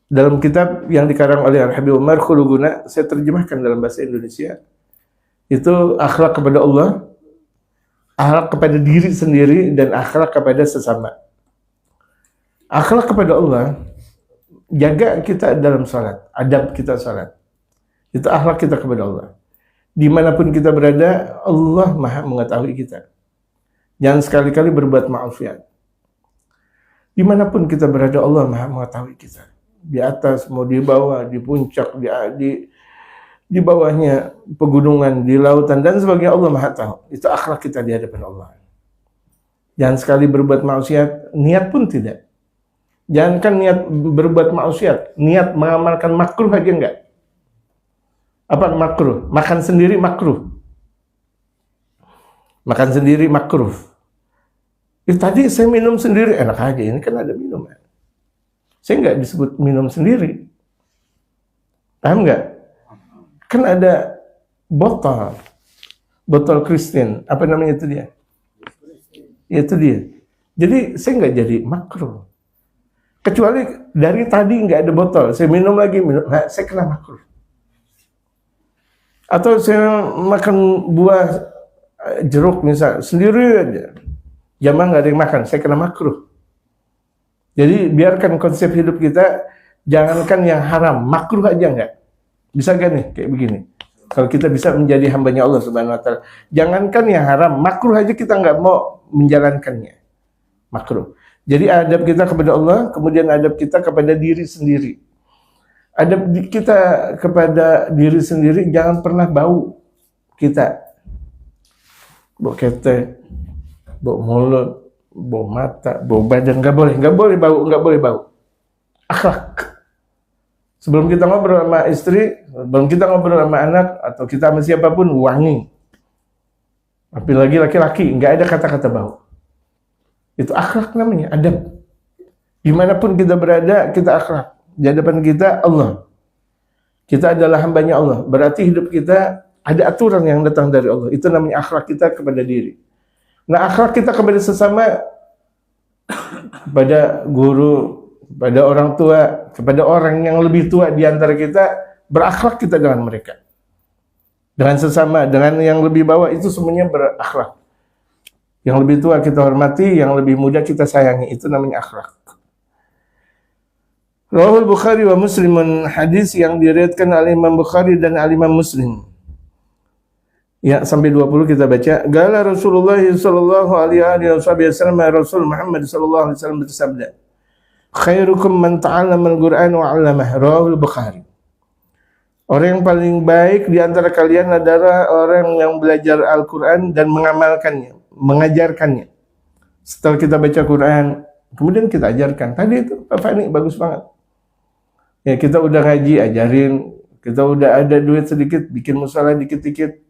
Dalam kitab yang dikarang oleh Al-Habib Umar Khuluguna, saya terjemahkan dalam bahasa Indonesia. Itu akhlak kepada Allah, akhlak kepada diri sendiri, dan akhlak kepada sesama. Akhlak kepada Allah, jaga kita dalam salat, adab kita salat. Itu akhlak kita kepada Allah. Dimanapun kita berada, Allah Maha mengetahui kita. Jangan sekali-kali berbuat maksiat. Dimanapun kita berada, Allah Maha mengetahui kita. Di atas, mau di bawah, di puncak, di bawahnya pegunungan, di lautan dan sebagainya, Allah Maha tahu. Itu akhlak kita di hadapan Allah. Jangan sekali berbuat maksiat, niat pun tidak. Jangankan niat berbuat maksiat, niat mengamalkan makruh aja enggak. Apa makruh? Makan sendiri makruh. Makan sendiri makruh. Tadi saya minum sendiri, enak aja, ini kan ada minum. Saya enggak disebut minum sendiri. Paham enggak? Kan ada botol Kristen, apa namanya itu dia? Itu dia. Jadi saya enggak jadi makruh. Kecuali dari tadi nggak ada botol, saya minum lagi, nah, saya kena makruh. Atau saya makan buah jeruk misal, sendiri aja, jamaah nggak ada yang makan, saya kena makruh. Jadi biarkan konsep hidup kita, jangankan yang haram, makruh aja nggak. Bisa gak nih kayak begini? Kalau kita bisa menjadi hambanya Allah Subhanahu Wa Taala, jangankan yang haram, makruh aja kita nggak mau menjalankannya, makruh. Jadi adab kita kepada Allah, kemudian adab kita kepada diri sendiri. Adab kita kepada diri sendiri, jangan pernah bau kita. Bau ketek, bau mulut, bau mata, bau badan, nggak boleh bau. Akhlak. Sebelum kita ngobrol sama istri, sebelum kita ngobrol sama anak, atau kita sama siapapun, wangi. Apalagi laki-laki, nggak ada kata-kata bau. Itu akhlak namanya, adab. Dimanapun kita berada, kita akhlak. Di hadapan kita, Allah. Kita adalah hambanya Allah. Berarti hidup kita ada aturan yang datang dari Allah. Itu namanya akhlak kita kepada diri. Nah, akhlak kita kepada sesama, kepada guru, kepada orang tua, kepada orang yang lebih tua di antara kita, berakhlak kita dengan mereka. Dengan sesama, dengan yang lebih bawah, itu semuanya berakhlak. Yang lebih tua kita hormati, yang lebih muda kita sayangi. Itu namanya akhlak. Rawahul Bukhari wa Muslimun, hadis yang diriwayatkan oleh Imam Bukhari dan Imam Muslim. Ya, sampai 20 kita baca. Qala Rasulullah sallallahu alaihi wasallam, Rasul Muhammad sallallahu alaihi wasallam bersabda, "Khairukum man ta'allama al-Qur'an wa 'allamahu." Rawahul Bukhari. Orang yang paling baik di antara kalian adalah orang yang belajar Al-Qur'an dan mengamalkannya, mengajarkannya. Setelah kita baca Quran, kemudian kita ajarkan. Tadi itu Pak Fani bagus banget. Ya, kita udah ngaji, ajarin. Kita udah ada duit sedikit, bikin musola dikit-dikit,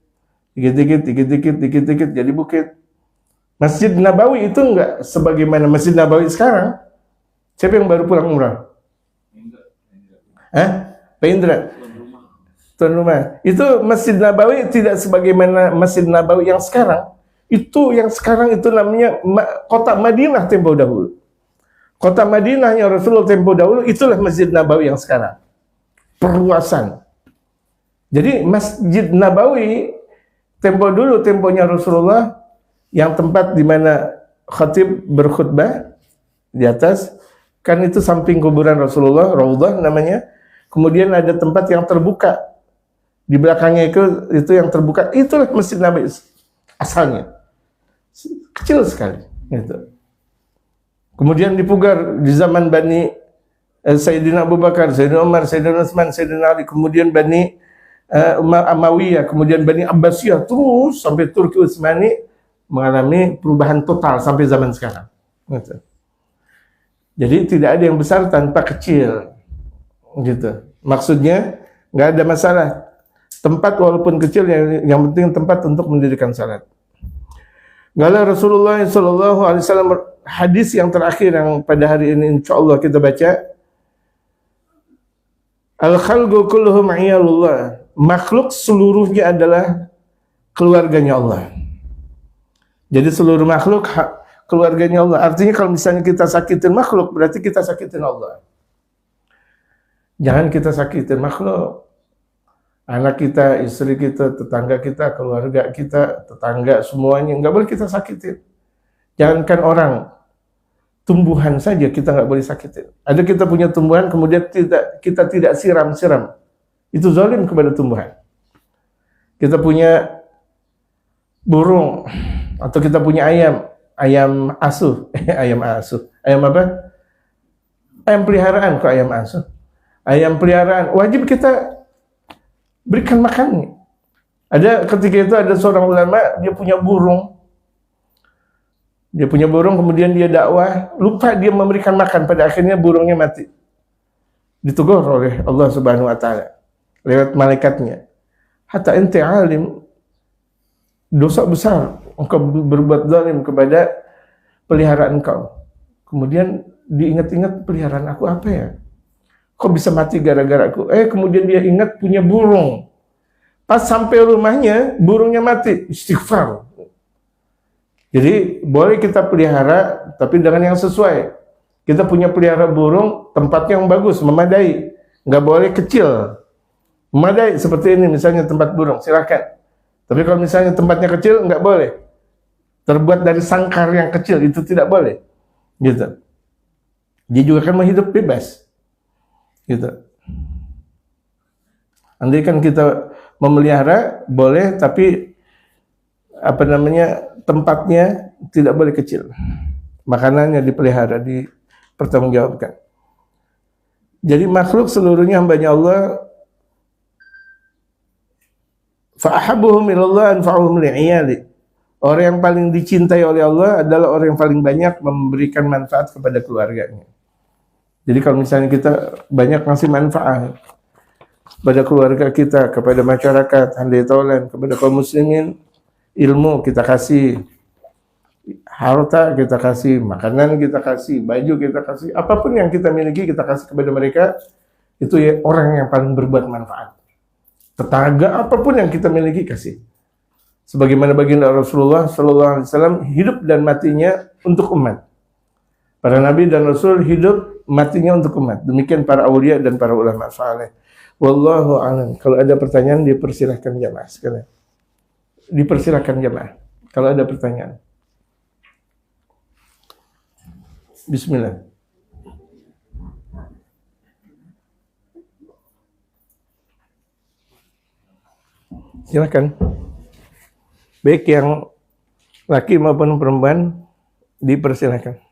jadi bukit. Masjid Nabawi itu enggak sebagaimana Masjid Nabawi sekarang. Siapa yang baru pulang umrah? Pak Indra? Tuan rumah. Itu Masjid Nabawi tidak sebagaimana Masjid Nabawi yang sekarang. Itu yang sekarang itu namanya kota Madinah tempo dahulu. Kota Madinahnya Rasulullah tempo dahulu, itulah Masjid Nabawi yang sekarang. Perluasan. Jadi Masjid Nabawi tempo dulu, temponya Rasulullah, yang tempat di mana khatib berkhutbah di atas, kan itu samping kuburan Rasulullah, Raudhah namanya. Kemudian ada tempat yang terbuka. Di belakangnya itu yang terbuka, itulah Masjid Nabawi asalnya. Kecil sekali gitu. Kemudian dipugar di zaman Bani Sayyidina Abu Bakar, Sayyidina Umar, Sayyidina Utsman, Sayyidina Ali, kemudian Bani Umayyah, kemudian Bani Abbasiyah, terus sampai Turki Utsmani mengalami perubahan total sampai zaman sekarang gitu. Jadi tidak ada yang besar tanpa kecil gitu. Maksudnya nggak ada masalah. Tempat walaupun kecil, yang penting tempat untuk mendirikan salat. Qala Rasulullah sallallahu alaihi wasallam, hadis yang terakhir yang pada hari ini insyaallah kita baca. Al-khalqu kulluhum iyalullah. Makhluk seluruhnya adalah keluarganya Allah. Jadi seluruh makhluk keluarganya Allah. Artinya kalau misalnya kita sakitin makhluk, berarti kita sakitin Allah. Jangan kita sakitin makhluk. Anak kita, istri kita, tetangga kita, keluarga kita, tetangga, semuanya. Nggak boleh kita sakitin. Jangankan orang, tumbuhan saja kita nggak boleh sakitin. Ada kita punya tumbuhan, kemudian kita tidak siram-siram. Itu zalim kepada tumbuhan. Kita punya burung, atau kita punya ayam asuh. Ayam apa? ayam peliharaan kok, ayam asuh. Ayam peliharaan wajib kita berikan makannya. Ada ketika itu ada seorang ulama, dia punya burung. Dia punya burung, kemudian dia dakwah, lupa dia memberikan makan, pada akhirnya burungnya mati. Ditegur oleh Allah Subhanahu wa taala lewat malaikatnya. Hatta ente alim, dosa besar engkau berbuat zalim kepada peliharaan engkau. Kemudian diingat-ingat, peliharaan aku apa ya? Kok bisa mati gara-gara aku? Kemudian dia ingat punya burung. Pas sampai rumahnya, burungnya mati. Istighfar. Jadi boleh kita pelihara, tapi dengan yang sesuai. Kita punya pelihara burung, tempatnya yang bagus, memadai. Nggak boleh kecil. Memadai seperti ini, misalnya tempat burung, silakan. Tapi kalau misalnya tempatnya kecil, nggak boleh. Terbuat dari sangkar yang kecil, itu tidak boleh. Gitu. Dia juga kan mau hidup bebas. Gitu. Andai kan kita memelihara, boleh, tapi tempatnya tidak boleh kecil. Makanannya dipelihara, dipertanggungjawabkan. Jadi makhluk seluruhnya hambanya Allah. Fa'ahabuhum ilallah anfa'uhum li'iyali. Orang yang paling dicintai oleh Allah adalah orang yang paling banyak memberikan manfaat kepada keluarganya. Jadi kalau misalnya kita banyak ngasih manfaat kepada keluarga kita, kepada masyarakat, handai taulan, kepada kaum muslimin, ilmu kita kasih, harta kita kasih, makanan kita kasih, baju kita kasih, apapun yang kita miliki kita kasih kepada mereka, itu ya orang yang paling berbuat manfaat. Tetangga apapun yang kita miliki kasih. Sebagaimana baginda Rasulullah sallallahu alaihi wasallam hidup dan matinya untuk umat. Para nabi dan rasul hidup matinya untuk umat. Demikian para aulia dan para ulama saleh. Wallahu a'lam. Kalau ada pertanyaan dipersilahkan jamaah sekalian. Dipersilahkan jamaah. Kalau ada pertanyaan. Bismillah. Silakan. Baik yang laki maupun perempuan dipersilahkan.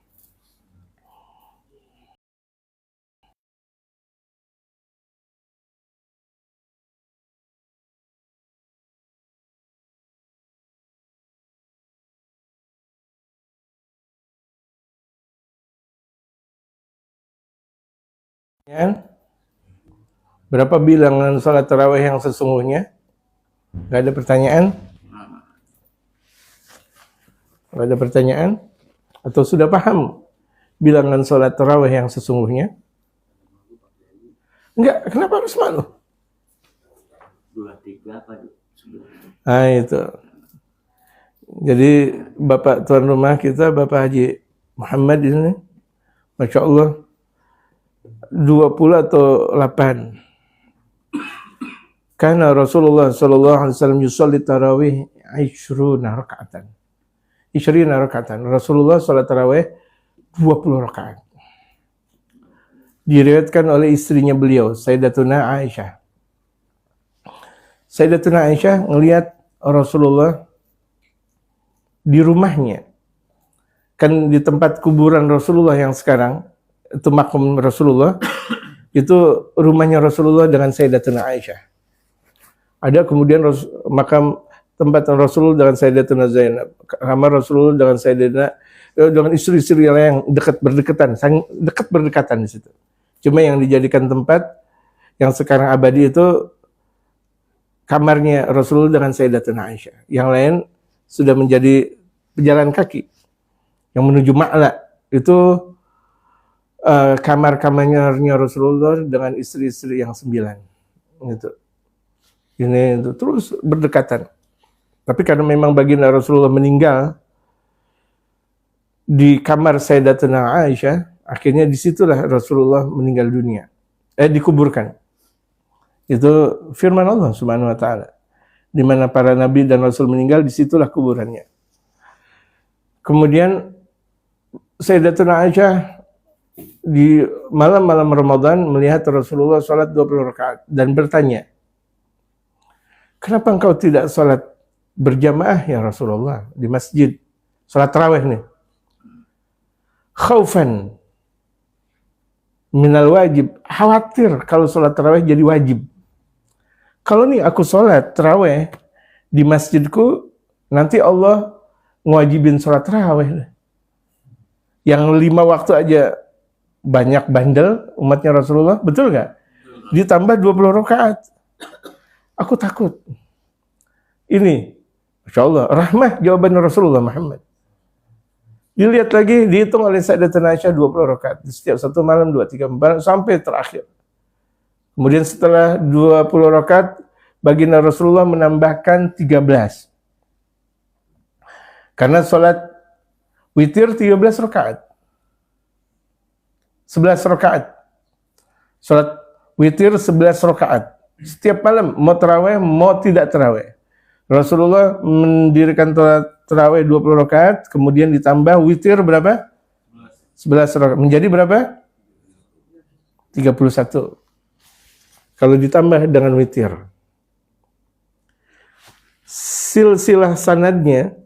Berapa bilangan salat tarawih yang sesungguhnya? Gak ada pertanyaan? Gak ada pertanyaan? Atau sudah paham bilangan salat tarawih yang sesungguhnya? Enggak, kenapa harus malu? 2, 3 apa? Nah itu. Jadi Bapak tuan rumah kita, Bapak Haji Muhammad ini, Masya Allah, 20 atau 8. Karena Rasulullah sallallahu alaihi wasallam yusalli tarawih 20 rakaatan. 20 rakaatan. Rasulullah salat tarawih 20 rakaat. Diriwayatkan oleh istrinya beliau, Sayyidatuna Aisyah. Sayyidatuna Aisyah ngelihat Rasulullah di rumahnya. Kan di tempat kuburan Rasulullah yang sekarang, itu makam Rasulullah, itu rumahnya Rasulullah dengan Sayyidatuna Aisyah. Ada kemudian makam tempat Rasulullah dengan Sayyidatuna Zainab, kamar Rasulullah dengan Sayyidatuna, dengan istri-istri yang berdekatan, sangat dekat berdekatan di situ. Cuma yang dijadikan tempat yang sekarang abadi itu kamarnya Rasulullah dengan Sayyidatuna Aisyah. Yang lain sudah menjadi pejalan kaki yang menuju Ma'la. Itu kamar-kamarnya Rasulullah dengan istri-istri yang 9. Gitu. Ini itu terus berdekatan. Tapi karena memang baginda Rasulullah meninggal di kamar Sayyidatuna Aisyah, akhirnya disitulah Rasulullah meninggal dunia. Dikuburkan. Itu firman Allah Subhanahu wa taala. Di mana para nabi dan rasul meninggal, disitulah kuburannya. Kemudian Sayyidatuna Aisyah di malam-malam Ramadan melihat Rasulullah salat 20 rakaat dan bertanya, "Kenapa engkau tidak salat berjamaah ya Rasulullah di masjid? Salat tarawih nih." Khaufan minal wajib. Khawatir kalau sholat tarawih jadi wajib. Kalau nih aku sholat tarawih di masjidku, nanti Allah ngewajibin sholat tarawih. Yang 5 waktu aja banyak bandel umatnya Rasulullah, betul nggak? Ditambah 20 rakaat. Aku takut. Ini, Masya Allah, rahmah jawaban Rasulullah Muhammad. Dilihat lagi, dihitung oleh Sayyidatuna Aisyah 20 rakaat. Setiap satu malam, 2, 3, 4, sampai terakhir. Kemudian setelah 20 rakaat, baginda Rasulullah menambahkan 13. Karena sholat witir 13 rakaat. 11 rakaat. Sholat witir 11 rakaat. Setiap malam, mau tarawih, mau tidak tarawih. Rasulullah mendirikan tarawih 20 rakaat, kemudian ditambah witir berapa? 11 rakaat. Menjadi berapa? 31. Kalau ditambah dengan witir. Silsilah sanadnya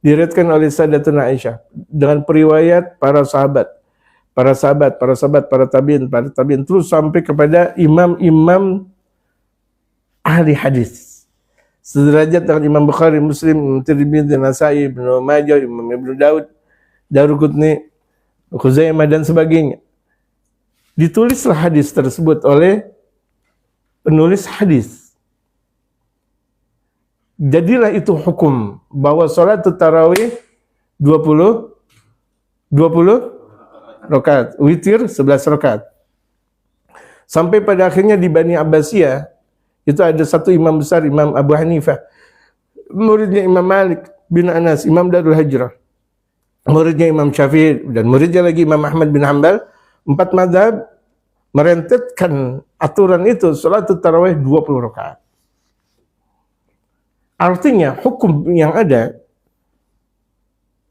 diriwayatkan oleh Sayyidatuna Aisyah dengan periwayat para sahabat, para tabiin, terus sampai kepada imam-imam ahli hadis. Sederajat dengan Imam Bukhari, Muslim, Tirmidzi, Nasa'i, Ibnu Majah, Imam Ibnu Daud, Daruqutni, Khuzaimah dan sebagainya. Ditulislah hadis tersebut oleh penulis hadis. Jadilah itu hukum bahwa sholat tarawih 20 rakaat, witir 11 rakaat. Sampai pada akhirnya di Bani Abbasiyah itu ada satu imam besar, Imam Abu Hanifah, muridnya Imam Malik bin Anas, Imam Darul Hijrah, muridnya Imam Syafi'i, dan muridnya lagi Imam Ahmad bin Hanbal. 4 mazhab merentetkan aturan itu, sholat tarawih 20 rakaat. Artinya hukum yang ada,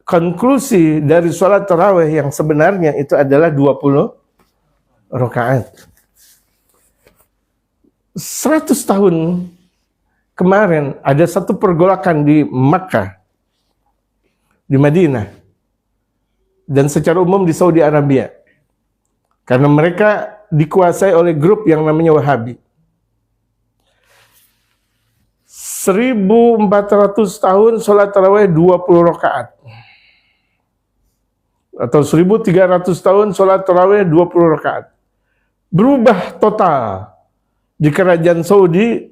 konklusi dari sholat tarawih yang sebenarnya itu adalah 20 rakaat. 100 tahun kemarin ada satu pergolakan di Makkah, di Madinah, dan secara umum di Saudi Arabia. Karena mereka dikuasai oleh grup yang namanya Wahabi. 1400 tahun sholat tarawih 20 rakaat. Atau 1300 tahun sholat tarawih 20 rakaat. Berubah total di kerajaan Saudi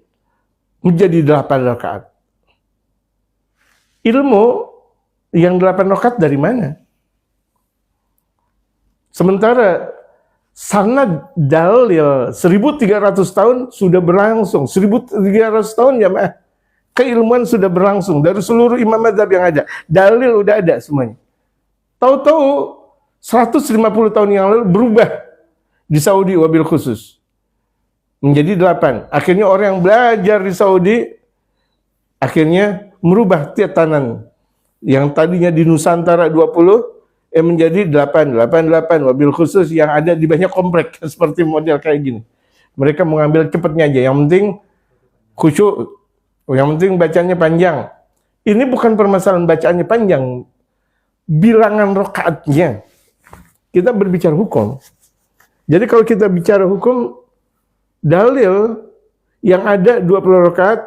menjadi 8 rakaat. Ilmu yang 8 rakaat dari mana? Sementara sanad dalil 1300 tahun sudah berlangsung. 1300 tahun jamaah. Keilmuan sudah berlangsung dari seluruh imam mazhab yang ada. Dalil udah ada semuanya. Tahu-tahu 150 tahun yang lalu berubah di Saudi wabil khusus. Menjadi 8. Akhirnya orang yang belajar di Saudi akhirnya merubah tatanan yang tadinya di Nusantara 20 menjadi 8 wabil khusus yang ada di banyak komplek seperti model kayak gini. Mereka mengambil cepatnya aja, yang penting khusyuk, yang penting bacanya panjang. Ini bukan permasalahan bacaannya panjang, bilangan rakaatnya. Kita berbicara hukum. Jadi kalau kita bicara hukum, dalil yang ada 20 rakaat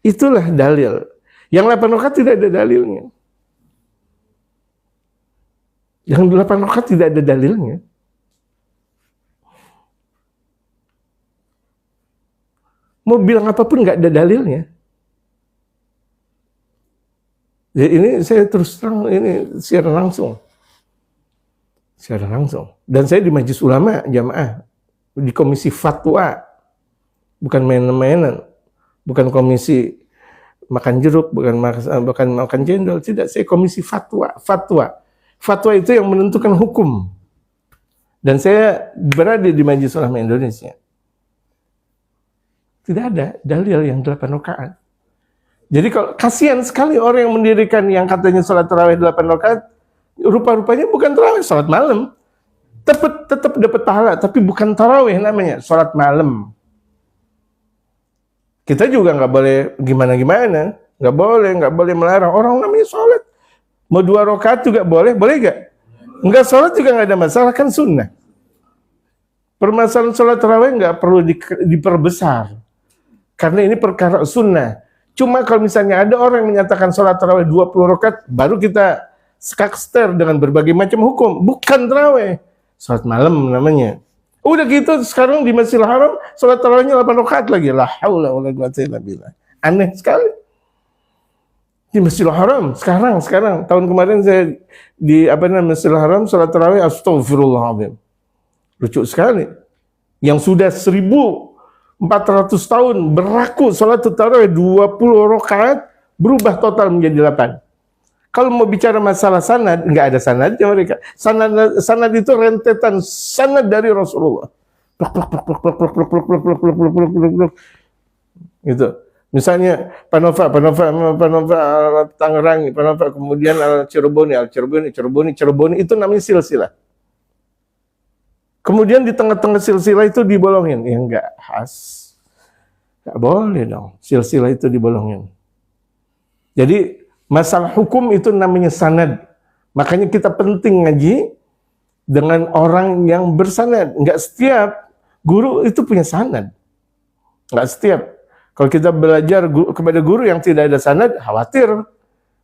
itulah dalil. Yang 8 rakaat tidak ada dalilnya. Yang 8 rakaat tidak ada dalilnya. Mau bilang apapun nggak ada dalilnya. Jadi ini saya terus terang, ini secara langsung. Dan saya di Majelis Ulama Jamaah, di komisi fatwa, bukan main-mainan, bukan komisi makan jeruk, bukan makan cendol, tidak. Saya komisi fatwa. Fatwa itu yang menentukan hukum. Dan saya berada di Majelis Ulama Indonesia. Tidak ada dalil yang 8 rakaat. Jadi kalau kasihan sekali orang yang mendirikan yang katanya sholat tarawih 8 rakaat, rupa-rupanya bukan tarawih, sholat malam. Tetap dapat pahala, tapi bukan tarawih namanya, sholat malam. Kita juga nggak boleh gimana-gimana, nggak boleh melarang orang namanya sholat. Mau 2 rakaat juga boleh nggak? Nggak sholat juga nggak ada masalah, kan sunnah. Permasalahan sholat tarawih nggak perlu diperbesar. Karena ini perkara sunnah. Cuma kalau misalnya ada orang yang menyatakan sholat tarawih 20 rakaat, baru kita skakster dengan berbagai macam hukum. Bukan tarawih. Sholat malam namanya. Udah gitu sekarang di Masjidil Haram, sholat tarawihnya 8 rakaat lagi. La haula wala quwwata illa billah. Aneh sekali. Di Masjidil Haram, sekarang. Tahun kemarin saya di Masjidil Haram, sholat tarawih astagfirullahaladzim. Lucu sekali. Yang sudah 1400 tahun berlaku salat tarawih 20 rakaat berubah total menjadi 8. Kalau mau bicara masalah sanad, enggak ada sanadnya mereka. Sanad itu rentetan sanad dari Rasulullah. Gitu. Misalnya Panova Tangerang, Panova kemudian Cireboni itu namanya silsilah. Kemudian di tengah-tengah silsilah itu dibolongin. Ya enggak khas. Enggak boleh dong. Silsilah itu dibolongin. Jadi masalah hukum itu namanya sanad. Makanya kita penting ngaji dengan orang yang bersanad. Enggak setiap guru itu punya sanad. Enggak setiap. Kalau kita belajar kepada guru yang tidak ada sanad, khawatir.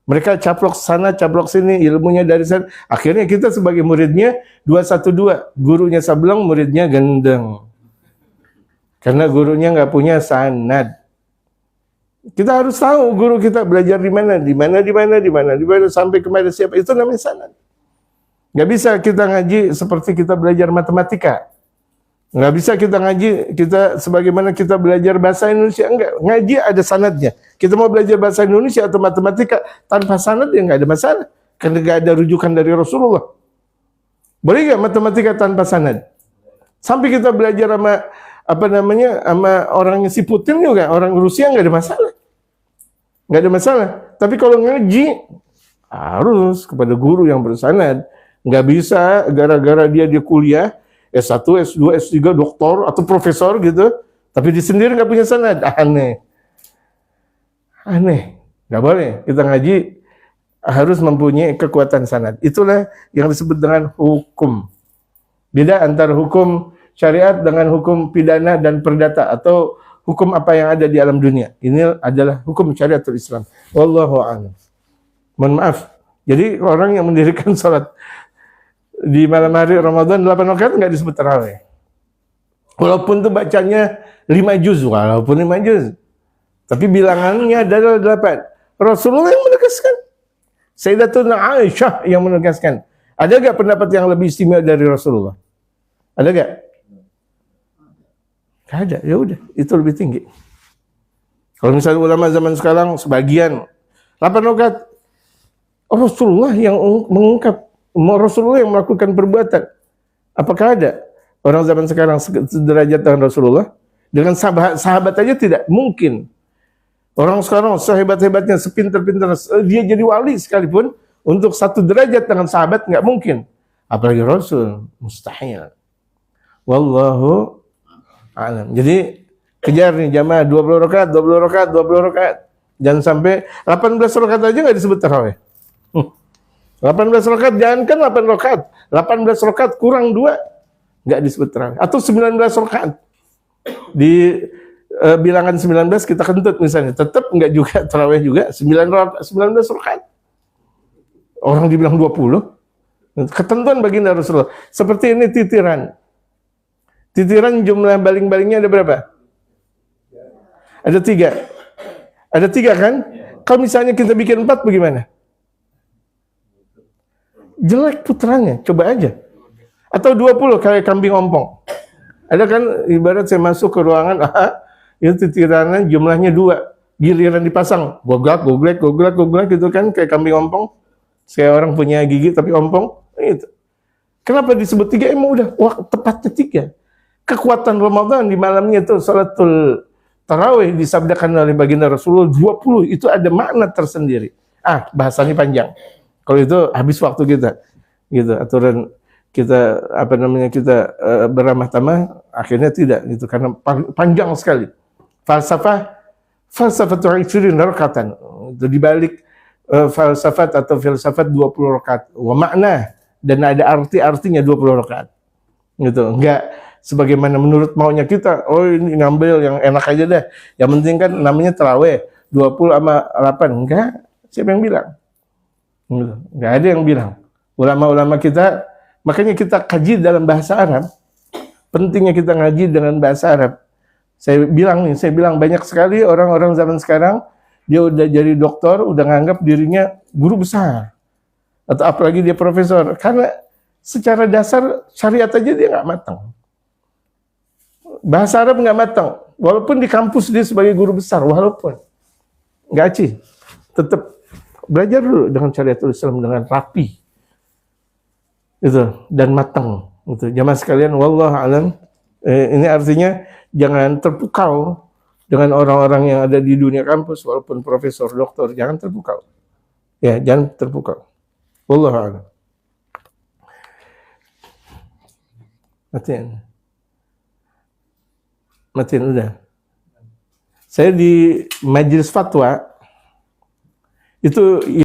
Mereka caplok sana, caplok sini, ilmunya dari sana. Akhirnya kita sebagai muridnya 212. Gurunya sableng, muridnya gendeng. Karena gurunya nggak punya sanad. Kita harus tahu guru kita belajar di mana, sampai kepada siapa. Itu namanya sanad. Nggak bisa kita ngaji seperti kita belajar matematika. Nggak bisa kita ngaji, kita sebagaimana kita belajar bahasa Indonesia. Enggak, ngaji ada sanadnya. Kita mau belajar bahasa Indonesia atau matematika tanpa sanad ya nggak ada masalah. Karena nggak ada rujukan dari Rasulullah. Boleh nggak matematika tanpa sanad? Sampai kita belajar sama sama orangnya si Putin juga, orang Rusia nggak ada masalah. Nggak ada masalah. Tapi kalau ngaji harus kepada guru yang bersanad. Nggak bisa gara-gara dia kuliah S1, S2, S3, doktor, atau profesor gitu, tapi dia sendiri nggak punya sanad. Aneh. Nggak boleh. Kita ngaji harus mempunyai kekuatan sanad. Itulah yang disebut dengan hukum. Beda antara hukum syariat dengan hukum pidana dan perdata, atau hukum apa yang ada di alam dunia. Ini adalah hukum syariatul Islam. Wallahu a'lam. Mohon maaf. Jadi orang yang mendirikan salat di malam hari Ramadan 8 rakaat enggak disebut tarawih. Walaupun itu bacanya 5 juz, tapi bilangannya adalah 8. Rasulullah yang menegaskan. Sayyidatuna Aisyah yang menegaskan. Ada enggak pendapat yang lebih istimewa dari Rasulullah? Ada enggak? Enggak ada. Ya udah, itu lebih tinggi. Kalau misalnya ulama zaman sekarang sebagian 8 rakaat, Rasulullah yang mengungkap, Rasulullah yang melakukan perbuatan. Apakah ada orang zaman sekarang sederajat dengan Rasulullah? Dengan sahabat aja tidak mungkin. Orang sekarang sehebat-hebatnya, sepintar-pintar dia jadi wali sekalipun, untuk satu derajat dengan sahabat nggak mungkin. Apalagi Rasul, mustahil. Wallahu a'lam. Jadi kejar nih jamaah 20 rakaat. Jangan sampai 18 rakaat aja nggak disebut tarawih. 18 rakaat, jangankan 8 rakaat. 18 rakaat kurang 2, nggak disebut tarawih. Atau 19 rakaat. Di bilangan 19 kita kentut misalnya, tetap nggak juga tarawih juga, 19 rakaat. Orang dibilang 20. Ketentuan baginda Rasulullah. Seperti ini titiran. Titiran jumlah baling-balingnya ada berapa? Ada 3. Ada 3 kan? Kalau misalnya kita bikin 4 bagaimana? Jelek putranya, coba aja. Atau 20 kayak kambing ompong. Ada kan ibarat saya masuk ke ruangan, itu titirannya jumlahnya 2. Giliran dipasang, goglak gitu kan, kayak kambing ompong. Kayak orang punya gigi tapi ompong. Itu. Kenapa disebut 3? Emang udah tepatnya 3. Kekuatan Ramadan di malamnya itu salatul tarawih disabdakan oleh baginda Rasulullah 20. Itu ada makna tersendiri. Bahasanya panjang. Kalau itu habis waktu kita, gitu. Aturan kita kita beramah tamah, akhirnya tidak, gitu. Karena panjang sekali. Falsafatul 20 rakatan. Itu dibalik falsafat atau filsafat 20 rakaat. Wa makna, dan ada artinya 20 rakaat. Gitu. sebagaimana menurut maunya kita. Oh, ini ngambil yang enak aja deh. Yang penting kan namanya taraweh 20 sama 8. Enggak. Siapa yang bilang? Enggak ada yang bilang. Ulama-ulama kita, makanya kita kaji dalam bahasa Arab. Pentingnya kita ngaji dengan bahasa Arab. Saya bilang banyak sekali orang-orang zaman sekarang, dia udah jadi dokter, udah nganggap dirinya guru besar. Atau apalagi dia profesor. Karena secara dasar syariat aja dia nggak matang. Bahasa Arab nggak matang. Walaupun di kampus dia sebagai guru besar, walaupun nggak aci, tetap belajar dulu dengan syariatul Islam dengan rapi, itu dan matang. Itu jamaah sekalian, wallahu alam. Ini artinya jangan terpukau dengan orang-orang yang ada di dunia kampus, walaupun profesor, doktor, jangan terpukau. Ya, jangan terpukau. Wallahu a'lam. Matiin udah. Saya di majelis fatwa itu